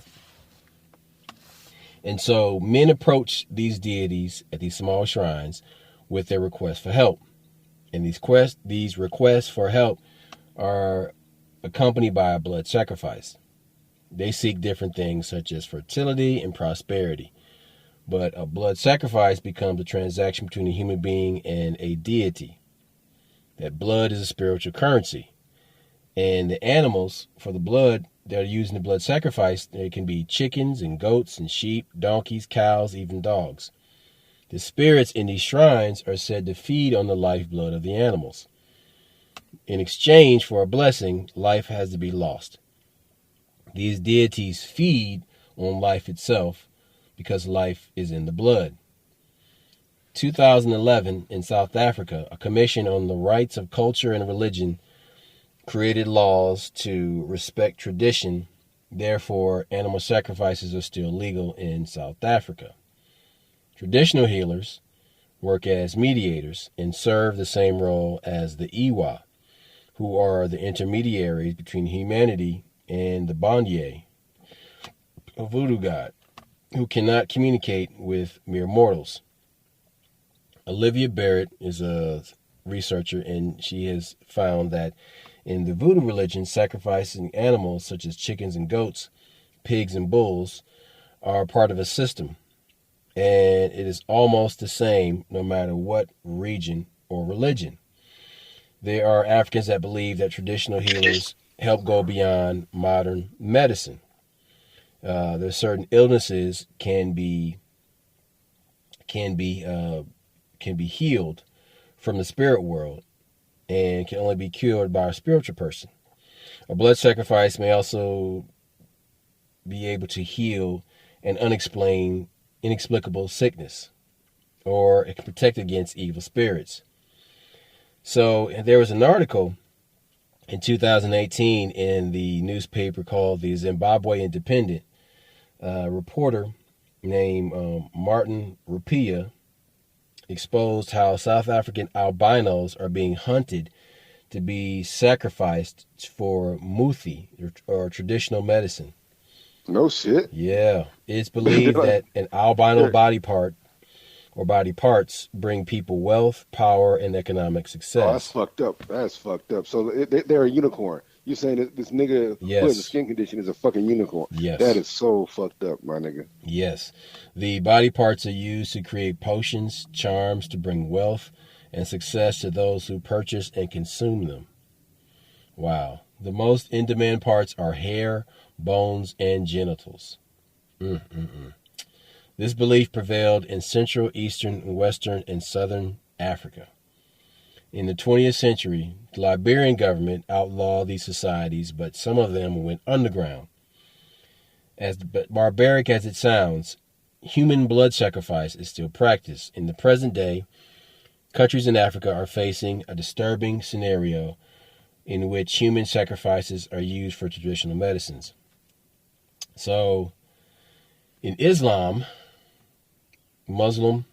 Speaker 1: And so men approach these deities at these small shrines with their requests for help. And these requests for help are accompanied by a blood sacrifice. They seek different things such as fertility and prosperity. But a blood sacrifice becomes a transaction between a human being and a deity. That blood is a spiritual currency. And the animals for the blood that are used in the blood sacrifice, there can be chickens and goats and sheep, donkeys, cows, even dogs. The spirits in these shrines are said to feed on the lifeblood of the animals. In exchange for a blessing, life has to be lost. These deities feed on life itself because life is in the blood. 2011, in South Africa, a commission on the rights of culture and religion created laws to respect tradition. Therefore, animal sacrifices are still legal in South Africa. Traditional healers work as mediators and serve the same role as the Iwa, who are the intermediaries between humanity and the Bondye, a voodoo god, who cannot communicate with mere mortals. Olivia Barrett is a researcher, and she has found that in the voodoo religion, sacrificing animals such as chickens and goats, pigs and bulls are part of a system, and it is almost the same no matter what region or religion. There are Africans that believe that traditional healers help go beyond modern medicine. There's certain illnesses can be healed from the spirit world and can only be cured by a spiritual person. A blood sacrifice may also be able to heal an inexplicable sickness, or it can protect against evil spirits. So there was an article in 2018 in the newspaper called the Zimbabwe Independent. A reporter named Martin Rupia exposed how South African albinos are being hunted to be sacrificed for muthi, or traditional medicine.
Speaker 2: No shit.
Speaker 1: Yeah. It's believed that an albino body part or body parts bring people wealth, power, and economic success.
Speaker 2: Oh, that's fucked up. That's fucked up. So they're a unicorn. You're saying that this nigga who has a skin condition is a fucking unicorn.
Speaker 1: Yes.
Speaker 2: That is so fucked up, my nigga.
Speaker 1: Yes. The body parts are used to create potions, charms to bring wealth and success to those who purchase and consume them. Wow. The most in-demand parts are hair, bones, and genitals. This belief prevailed in Central, Eastern, Western, and Southern Africa. In the 20th century, the Liberian government outlawed these societies, but some of them went underground. As barbaric as it sounds, human blood sacrifice is still practiced. In the present day, countries in Africa are facing a disturbing scenario in which human sacrifices are used for traditional medicines. So, in Islam, Muslim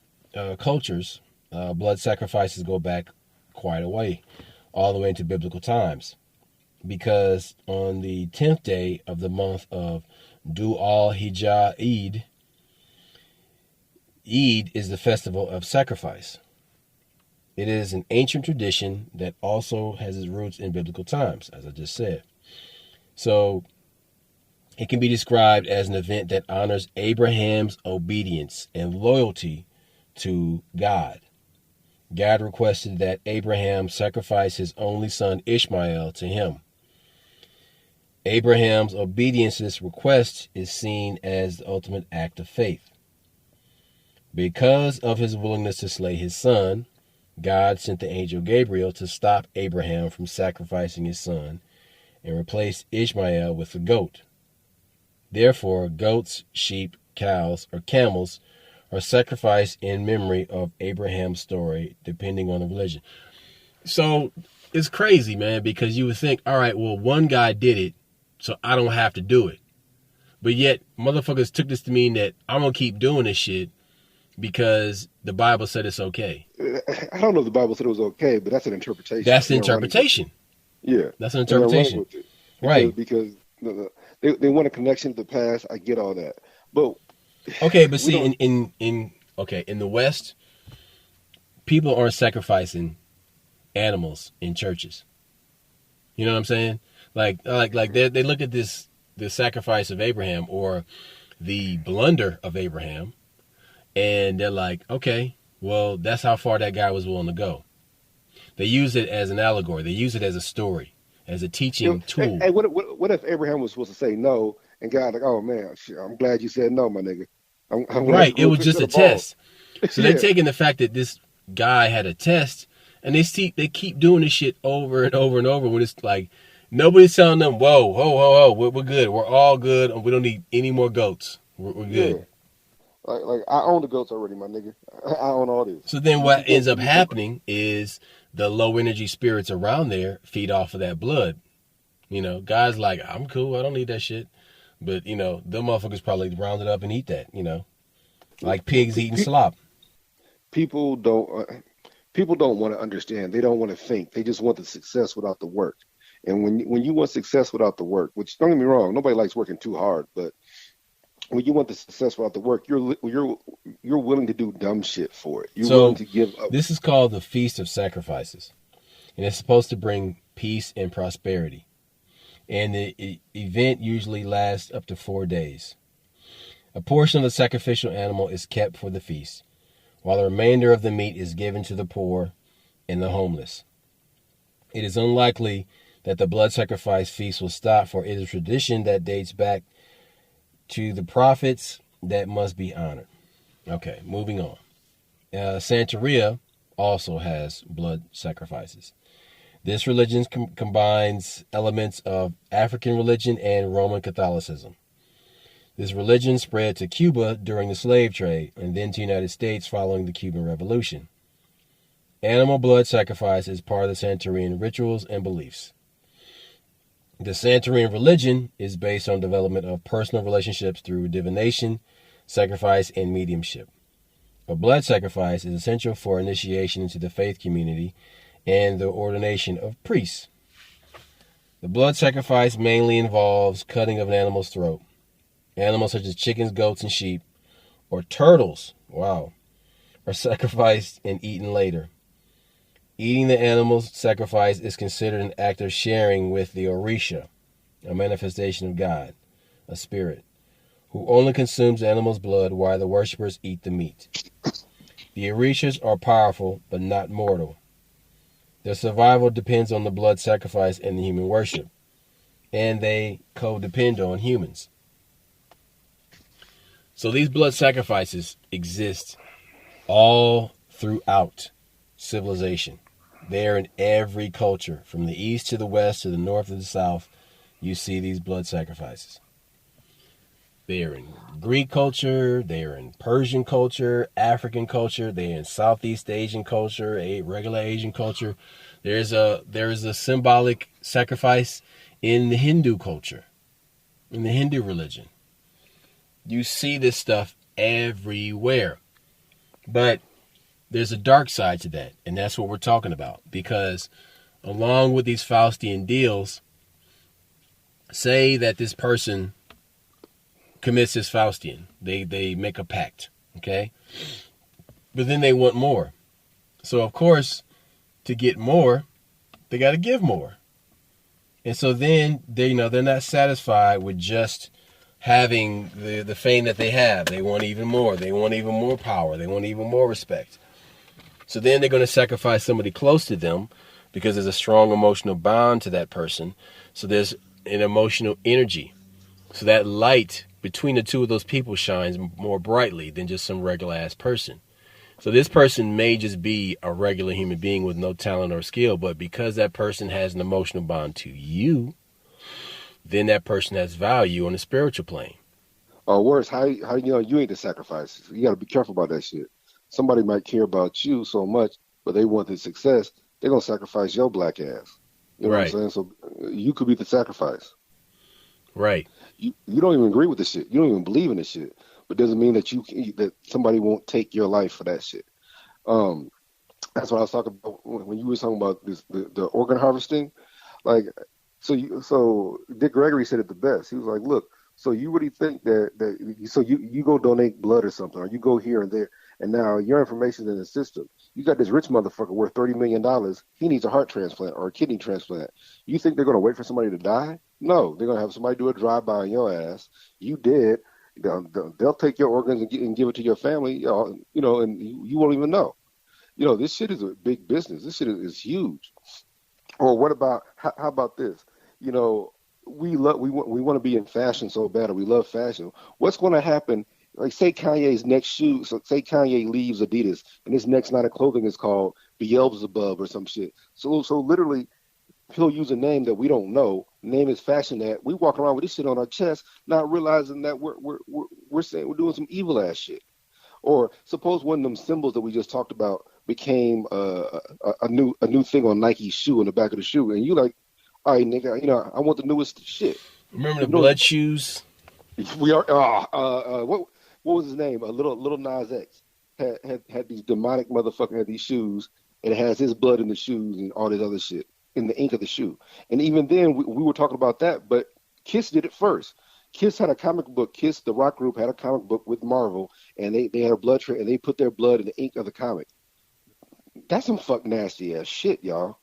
Speaker 1: cultures, blood sacrifices go back quite a way, all the way into biblical times. Because on the 10th day of the month of Dhul al-Hijjah Eid is the festival of sacrifice. It is an ancient tradition that also has its roots in biblical times, as I just said. So it can be described as an event that honors Abraham's obedience and loyalty to God. God requested that Abraham sacrifice his only son Ishmael to him. Abraham's obedience to this request is seen as the ultimate act of faith. Because of his willingness to slay his son, God sent the angel Gabriel to stop Abraham from sacrificing his son and replace Ishmael with a goat. Therefore, goats, sheep, cows, or camels are sacrificed in memory of Abraham's story, depending on the religion. So it's crazy, man, because you would think, all right, well, one guy did it, so I don't have to do it. But yet, motherfuckers took this to mean that I'm going to keep doing this shit because the Bible said it's okay.
Speaker 2: I don't know if the Bible said it was okay, but that's an interpretation.
Speaker 1: That's an interpretation.
Speaker 2: Yeah.
Speaker 1: That's an interpretation. Right.
Speaker 2: Because they want a connection to the past. I get all that. But
Speaker 1: okay, but see, in the West, people aren't sacrificing animals in churches. You know what I'm saying? Like they look at the sacrifice of Abraham or the blunder of Abraham, and they're like, okay, well, that's how far that guy was willing to go. They use it as an allegory. They use it as a story, as a teaching tool.
Speaker 2: Hey, what if Abraham was supposed to say no, and God like, oh man, shit, I'm glad you said no, my nigga. I'm
Speaker 1: right, it was just a test. So they're taking the fact that this guy had a test, and they keep doing this shit over and over and over when it's like nobody's telling them, whoa, we're good. We're all good. We don't need any more goats. We're good.
Speaker 2: Yeah. Like I own the goats already, my nigga. I own all this.
Speaker 1: So then what ends up happening is the low energy spirits around there feed off of that blood. You know, guys like, I'm cool. I don't need that shit. But, you know, them motherfuckers probably round it up and eat that, you know, like pigs eating slop.
Speaker 2: People don't want to understand. They don't want to think. They just want the success without the work. And when you want success without the work, which don't get me wrong, nobody likes working too hard, but when you want the success without the work, you're willing to do dumb shit for it. You're willing to give up.
Speaker 1: This is called the Feast of Sacrifices, and it's supposed to bring peace and prosperity. And the event usually lasts up to 4 days. A portion of the sacrificial animal is kept for the feast, while the remainder of the meat is given to the poor and the homeless. It is unlikely that the blood sacrifice feast will stop, for it is a tradition that dates back to the prophets that must be honored. Okay, moving on. Santeria also has blood sacrifices. This religion combines elements of African religion and Roman Catholicism. This religion spread to Cuba during the slave trade and then to the United States following the Cuban Revolution. Animal blood sacrifice is part of the Santerian rituals and beliefs. The Santerian religion is based on development of personal relationships through divination, sacrifice, and mediumship. A blood sacrifice is essential for initiation into the faith community and the ordination of priests. The blood sacrifice mainly involves cutting of an animal's throat. Animals such as chickens, goats, and sheep, or turtles, are sacrificed and eaten later. Eating the animal's sacrifice is considered an act of sharing with the Orisha, a manifestation of God, a spirit, who only consumes the animal's blood while the worshippers eat the meat. The Orishas are powerful, but not mortal. Their survival depends on the blood sacrifice and the human worship, and they co-depend on humans. So these blood sacrifices exist all throughout civilization. They're in every culture, from the east to the west to the north to the south. You see these blood sacrifices. They're in Greek culture, they're in Persian culture, African culture, they're in Southeast Asian culture, regular Asian culture. There is a symbolic sacrifice in the Hindu culture, in the Hindu religion. You see this stuff everywhere. But there's a dark side to that, and that's what we're talking about. Because along with these Faustian deals, say that this person commits this Faustian. They make a pact, okay? But then they want more. So, of course, to get more, they got to give more. And so then, they're not satisfied with just having the fame that they have. They want even more. They want even more power. They want even more respect. So then they're going to sacrifice somebody close to them because there's a strong emotional bond to that person. So there's an emotional energy. So that light between the two of those people shines more brightly than just some regular ass person. So this person may just be a regular human being with no talent or skill, but because that person has an emotional bond to you, then that person has value on the spiritual plane.
Speaker 2: Or worse, how you know you ain't the sacrifice? You got to be careful about that shit. Somebody might care about you so much, but they want the success. They're gonna sacrifice your black ass. You know what I'm
Speaker 1: Right.
Speaker 2: saying? So you could be the sacrifice.
Speaker 1: Right.
Speaker 2: You don't even agree with the shit. You don't even believe in the shit. But doesn't mean that that somebody won't take your life for that shit. Um, that's what I was talking about when you were talking about the organ harvesting. Like, so Dick Gregory said it the best. He was like, look, so you really think so you go donate blood or something, or you go here and there, and now your information's in the system. You got this rich motherfucker worth $30 million. He needs a heart transplant or a kidney transplant. You think they're gonna wait for somebody to die? No, they're gonna have somebody do a drive-by on your ass. You dead. They'll take your organs and give it to your family. And you won't even know. This shit is a big business. This shit is huge. Or what about how about this? You know, we want to be in fashion so bad, or we love fashion. What's going to happen? Like, say Kanye's next shoe. So say Kanye leaves Adidas, and his next line of clothing is called Beelzebub or some shit. So literally, he'll use a name that we don't know. Name is fashion that we walk around with this shit on our chest, not realizing that we're saying we're doing some evil ass shit. Or suppose one of them symbols that we just talked about became a new thing on Nike's shoe in the back of the shoe, and you like, all right, nigga, I want the newest shit.
Speaker 1: Remember the blood shoes?
Speaker 2: We are. What was his name? A little Nas X had these demonic motherfucker had these shoes, and it has his blood in the shoes and all this other shit in the ink of the shoe. And even then, we were talking about that, but Kiss did it first. Kiss had a comic book. Kiss, the rock group, had a comic book with Marvel, and they had a blood trail, and they put their blood in the ink of the comic. That's some fuck nasty ass shit, y'all.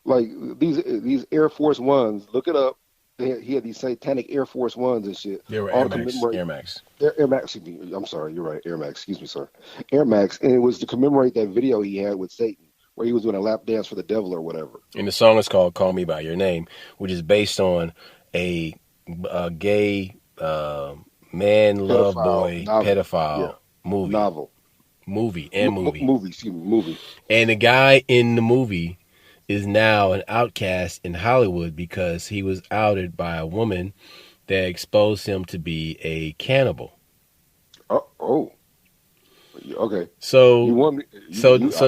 Speaker 2: Like these Air Force Ones, look it up. He had these satanic Air Force Ones and shit.
Speaker 1: They were
Speaker 2: all
Speaker 1: Air Max. Air Max.
Speaker 2: Air Max. I'm sorry, you're right. Air Max. Excuse me, sir. Air Max, and it was to commemorate that video he had with Satan, where he was doing a lap dance for the devil or whatever.
Speaker 1: And the song is called "Call Me by Your Name," which is based on a gay man love boy pedophile movie. Movie. And the guy in the movie is now an outcast in Hollywood because he was outed by a woman that exposed him to be a cannibal.
Speaker 2: Okay.
Speaker 1: So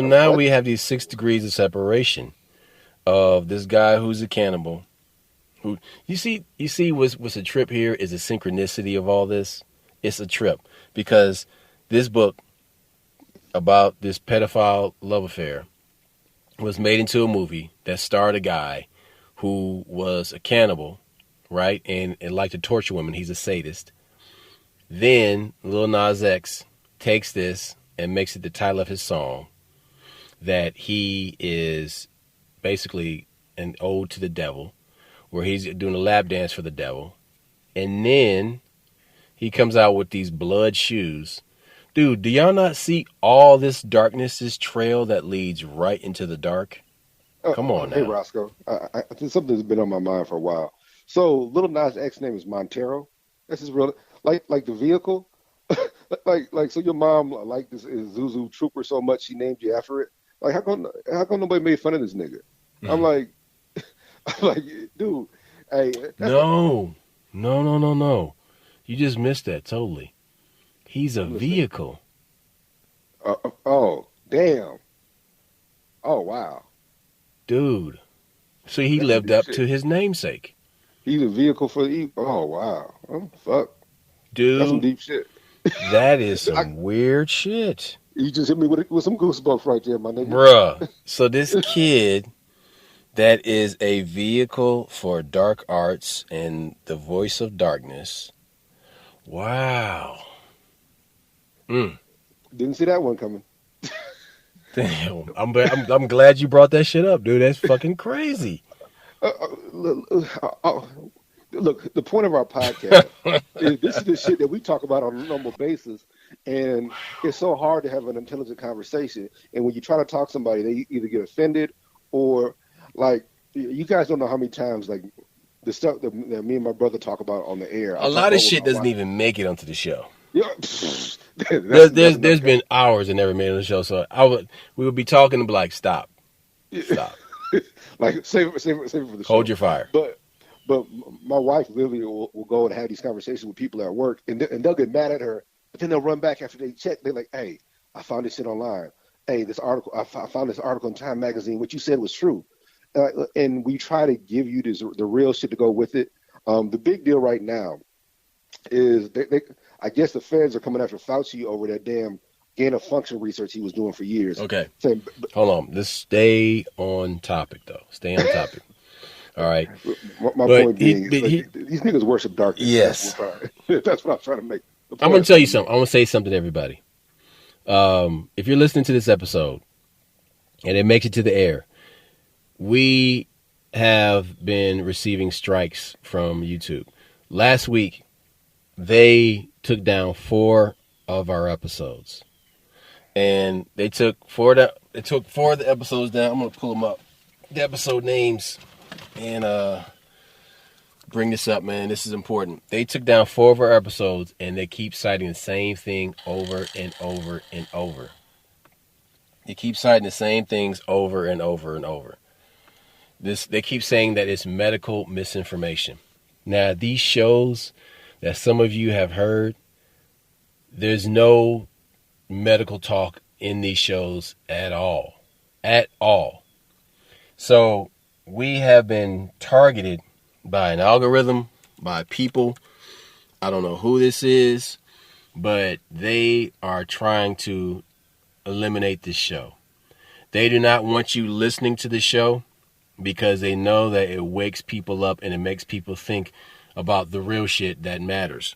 Speaker 1: now we have these 6 degrees of separation of this guy who's a cannibal. Who you see what's a trip here is the synchronicity of all this. It's a trip because this book about this pedophile love affair was made into a movie that starred a guy who was a cannibal, right? And liked to torture women. He's a sadist. Then Lil Nas X takes this and makes it the title of his song, that he is basically an ode to the devil, where he's doing a lap dance for the devil. And then he comes out with these blood shoes. Dude, do y'all not see all this darkness, this trail that leads right into the dark? Come on now.
Speaker 2: Hey, Roscoe. I think something's been on my mind for a while. So, Little Nas X name is Montero. That's his real, like the vehicle. So your mom liked this Zuzu Trooper so much she named you after it. Like, how come nobody made fun of this nigga? Mm-hmm. I'm like, dude, hey.
Speaker 1: No. You just missed that totally. He's a vehicle.
Speaker 2: Oh, damn. Oh, wow.
Speaker 1: Dude. So he lived up to his namesake.
Speaker 2: He's a vehicle for the evil. Oh, wow. Oh, fuck.
Speaker 1: Dude.
Speaker 2: That's some deep shit.
Speaker 1: That is some weird shit.
Speaker 2: You just hit me with some goosebumps right there, my nigga.
Speaker 1: Bruh. So this kid that is a vehicle for dark arts and the voice of darkness. Wow.
Speaker 2: Didn't see that one coming.
Speaker 1: Damn. I'm glad you brought that shit up, dude. That's fucking crazy.
Speaker 2: Look, the point of our podcast is this is the shit that we talk about on a normal basis, and it's so hard to have an intelligent conversation. And when you try to talk to somebody, they either get offended or, like, you guys don't know how many times, like, the stuff that me and my brother talk about on the air.
Speaker 1: A lot of shit doesn't even make it onto the show.
Speaker 2: Yeah,
Speaker 1: there's been hours that never made it on the show. So we would be talking and be like, stop.
Speaker 2: Like, save it for the show.
Speaker 1: Hold your fire.
Speaker 2: But my wife literally will go and have these conversations with people at work, and they'll get mad at her, but then they'll run back after they check. They're like, "Hey, I found this shit online. Hey, this article, I found this article in Time Magazine. What you said was true." And we try to give you the real shit to go with it. The big deal right now is I guess the feds are coming after Fauci over that damn gain of function research he was doing for years.
Speaker 1: Okay. Hold on. Let's stay on topic, though. Stay on topic. All right.
Speaker 2: My point being, these niggas worship darkness.
Speaker 1: Yes.
Speaker 2: That's what I'm trying to make.
Speaker 1: I'm going to tell you something. I'm going to say something to everybody. If you're listening to this episode and it makes it to the air, we have been receiving strikes from YouTube. Last week, they took down 4 of our episodes. And they took 4 of the episodes down. I'm going to pull them up. The episode names and bring this up, man. This is important. They took down 4 of our episodes, and they keep citing the same thing over and over and over. They keep citing the same things over and over and over. They keep saying that it's medical misinformation. Now, these shows that some of you have heard, there's no medical talk in these shows at all. At all. So we have been targeted by an algorithm, by people. I don't know who this is, but they are trying to eliminate this show. They do not want you listening to the show because they know that it wakes people up and it makes people think about the real shit that matters.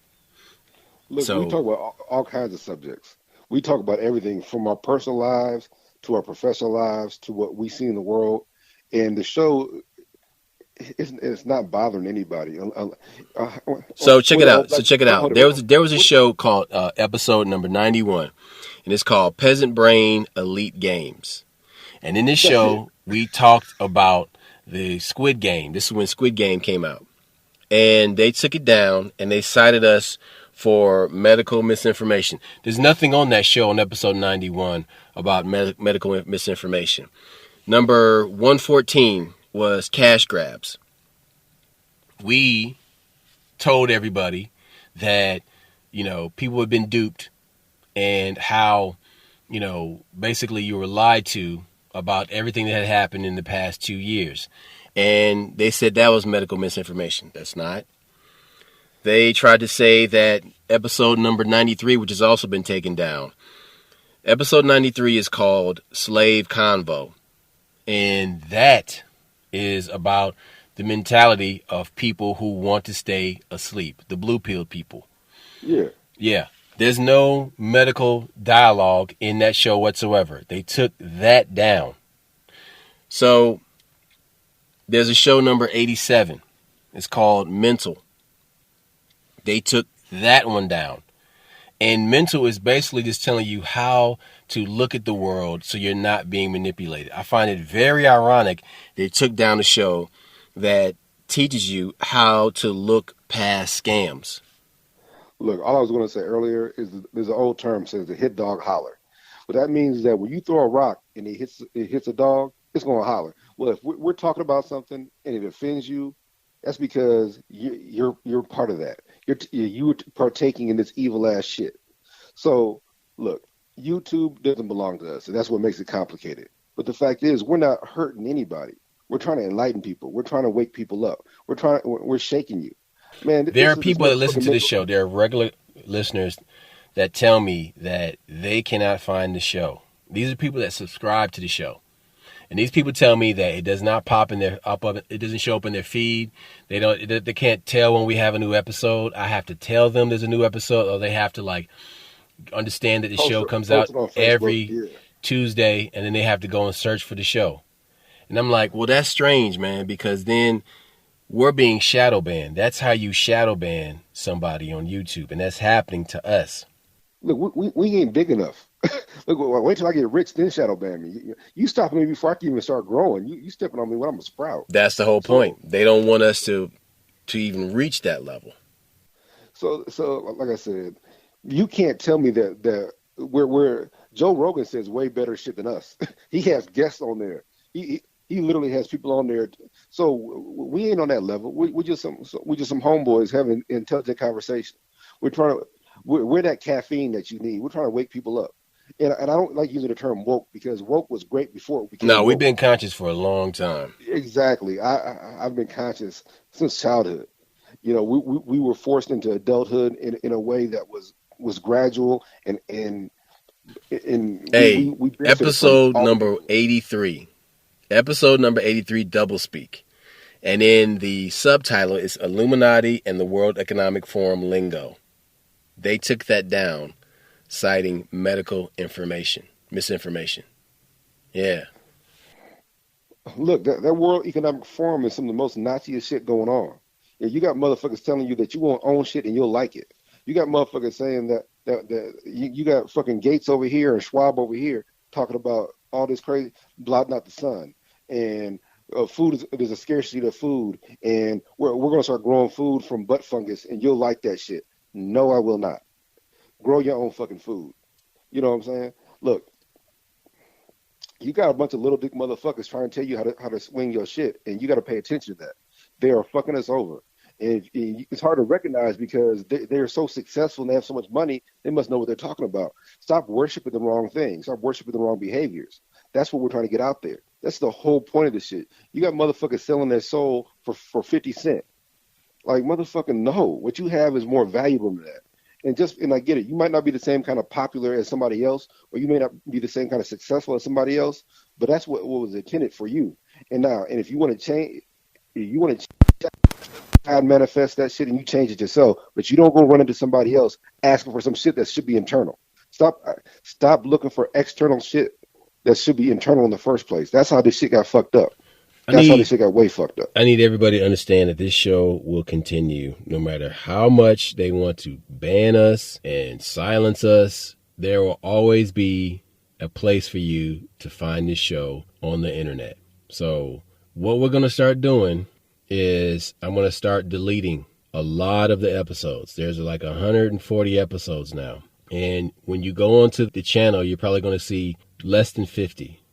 Speaker 2: Look, we talk about all kinds of subjects. We talk about everything from our personal lives to our professional lives to what we see in the world. And the show it's not bothering anybody.
Speaker 1: So check it out. There was a show called episode number 91, and it's called Peasant Brain Elite Games. And in this show, we talked about the Squid Game. This is when Squid Game came out. And they took it down, and they cited us for medical misinformation. There's nothing on that show on episode 91 about medical misinformation. Number 114 was cash grabs. We told everybody that, people had been duped and how, basically you were lied to about everything that had happened in the past 2 years. And they said that was medical misinformation. That's not. They tried to say that episode number 93, which has also been taken down. Episode 93 is called Slave Convo. And that is about the mentality of people who want to stay asleep, the blue pill people.
Speaker 2: Yeah.
Speaker 1: Yeah. There's no medical dialogue in that show whatsoever. They took that down. So there's a show number 87. It's called Mental. They took that one down. And mental is basically just telling you how to look at the world so you're not being manipulated. I find it very ironic they took down a show that teaches you how to look past scams.
Speaker 2: Look, all I was going to say earlier is there's an old term says the hit dog holler. What that means is that when you throw a rock and it hits a dog, it's going to holler. Well, if we're talking about something and it offends you, that's because you're part of that. You're partaking in this evil ass shit. So look, YouTube doesn't belong to us, and that's what makes it complicated. But the fact is, we're not hurting anybody. We're trying to enlighten people. We're trying to wake people up. We're shaking you, man.
Speaker 1: There are people that listen to this show. There are regular listeners that tell me that they cannot find the show. These are people that subscribe to the show. And these people tell me that it does not pop in their it doesn't show up in their feed. They can't tell when we have a new episode. I have to tell them there's a new episode, or they have to understand that the show comes out every Tuesday, and then they have to go and search for the show. And I'm like, well, that's strange, man, because then we're being shadow banned. That's how you shadow ban somebody on YouTube, and that's happening to us.
Speaker 2: Look, we ain't big enough. Look, wait till I get rich, then shadow ban me. You stopping me before I can even start growing. You stepping on me when I'm a sprout.
Speaker 1: That's the whole point. They don't want us to even reach that level.
Speaker 2: So like I said, you can't tell me that we're Joe Rogan says way better shit than us. He has guests on there. He literally has people on there. So we ain't on that level. We're just some homeboys having intelligent conversation. We're trying to we're that caffeine that you need. We're trying to wake people up. And I don't like using the term woke because woke was great before it became.
Speaker 1: No,
Speaker 2: we've
Speaker 1: been conscious for a long time.
Speaker 2: Exactly. I've been conscious since childhood. We were forced into adulthood in a way that was gradual and
Speaker 1: hey, we episode number 83. Episode number 83, doublespeak. And in the subtitle, it's Illuminati and the World Economic Forum lingo. They took that down, citing medical misinformation. Yeah.
Speaker 2: Look, that World Economic Forum is some of the most Nazi-est shit going on. You got motherfuckers telling you that you won't own shit and you'll like it. You got motherfuckers saying that you got fucking Gates over here and Schwab over here talking about all this crazy, blotting out the sun. And there's a scarcity of food. And we're going to start growing food from butt fungus and you'll like that shit. No, I will not. Grow your own fucking food. You know what I'm saying? Look, you got a bunch of little dick motherfuckers trying to tell you how to swing your shit, and you got to pay attention to that. They are fucking us over. And it's hard to recognize because they're so successful and they have so much money, they must know what they're talking about. Stop worshiping the wrong things. Stop worshiping the wrong behaviors. That's what we're trying to get out there. That's the whole point of this shit. You got motherfuckers selling their soul for 50 cents. Like, motherfucking no. What you have is more valuable than that. And I get it. You might not be the same kind of popular as somebody else, or you may not be the same kind of successful as somebody else, but that's what was intended for you. And if you want to change, God manifest that shit and you change it yourself, but you don't go run into somebody else asking for some shit that should be internal. Stop looking for external shit that should be internal in the first place. That's how this shit got fucked up. That's how this shit got way fucked up.
Speaker 1: I need everybody to understand that this show will continue no matter how much they want to ban us and silence us. There will always be a place for you to find this show on the internet. So what we're going to start doing is I'm going to start deleting a lot of the episodes. There's like 140 episodes now. And when you go onto the channel, you're probably going to see less than 50.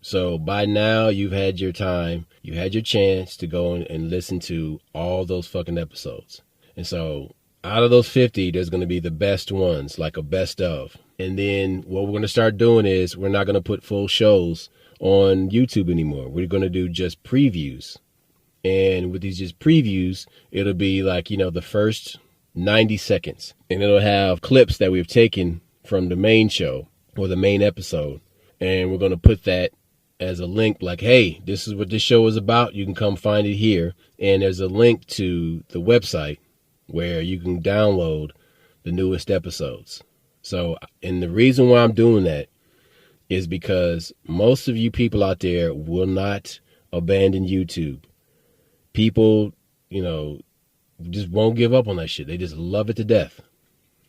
Speaker 1: So by now, you've had your time, you had your chance to go and listen to all those fucking episodes. And so out of those 50, there's going to be the best ones, like a best of. And then what we're going to start doing is we're not going to put full shows on YouTube anymore. We're going to do just previews. And with these just previews, it'll be like, the first 90 seconds. And it'll have clips that we've taken from the main show or the main episode. And we're going to put that as a link, like, hey, this is what this show is about. You can come find it here. And there's a link to the website where you can download the newest episodes. So, and the reason why I'm doing that is because most of you people out there will not abandon YouTube. People, just won't give up on that shit. They just love it to death.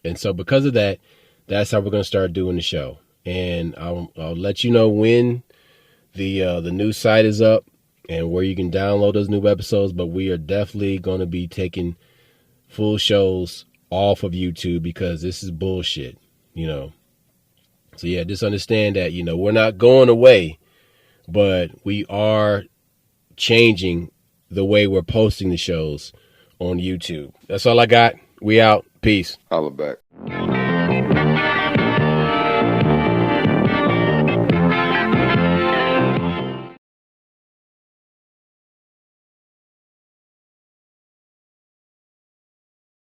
Speaker 1: And so because of that, that's how we're going to start doing the show. And I'll let you know when the new site is up and where you can download those new episodes. But we are definitely going to be taking full shows off of YouTube because this is bullshit, So yeah, just understand that, we're not going away, but we are changing the way we're posting the shows on YouTube. That's all I got. We out. Peace.
Speaker 2: Holla back.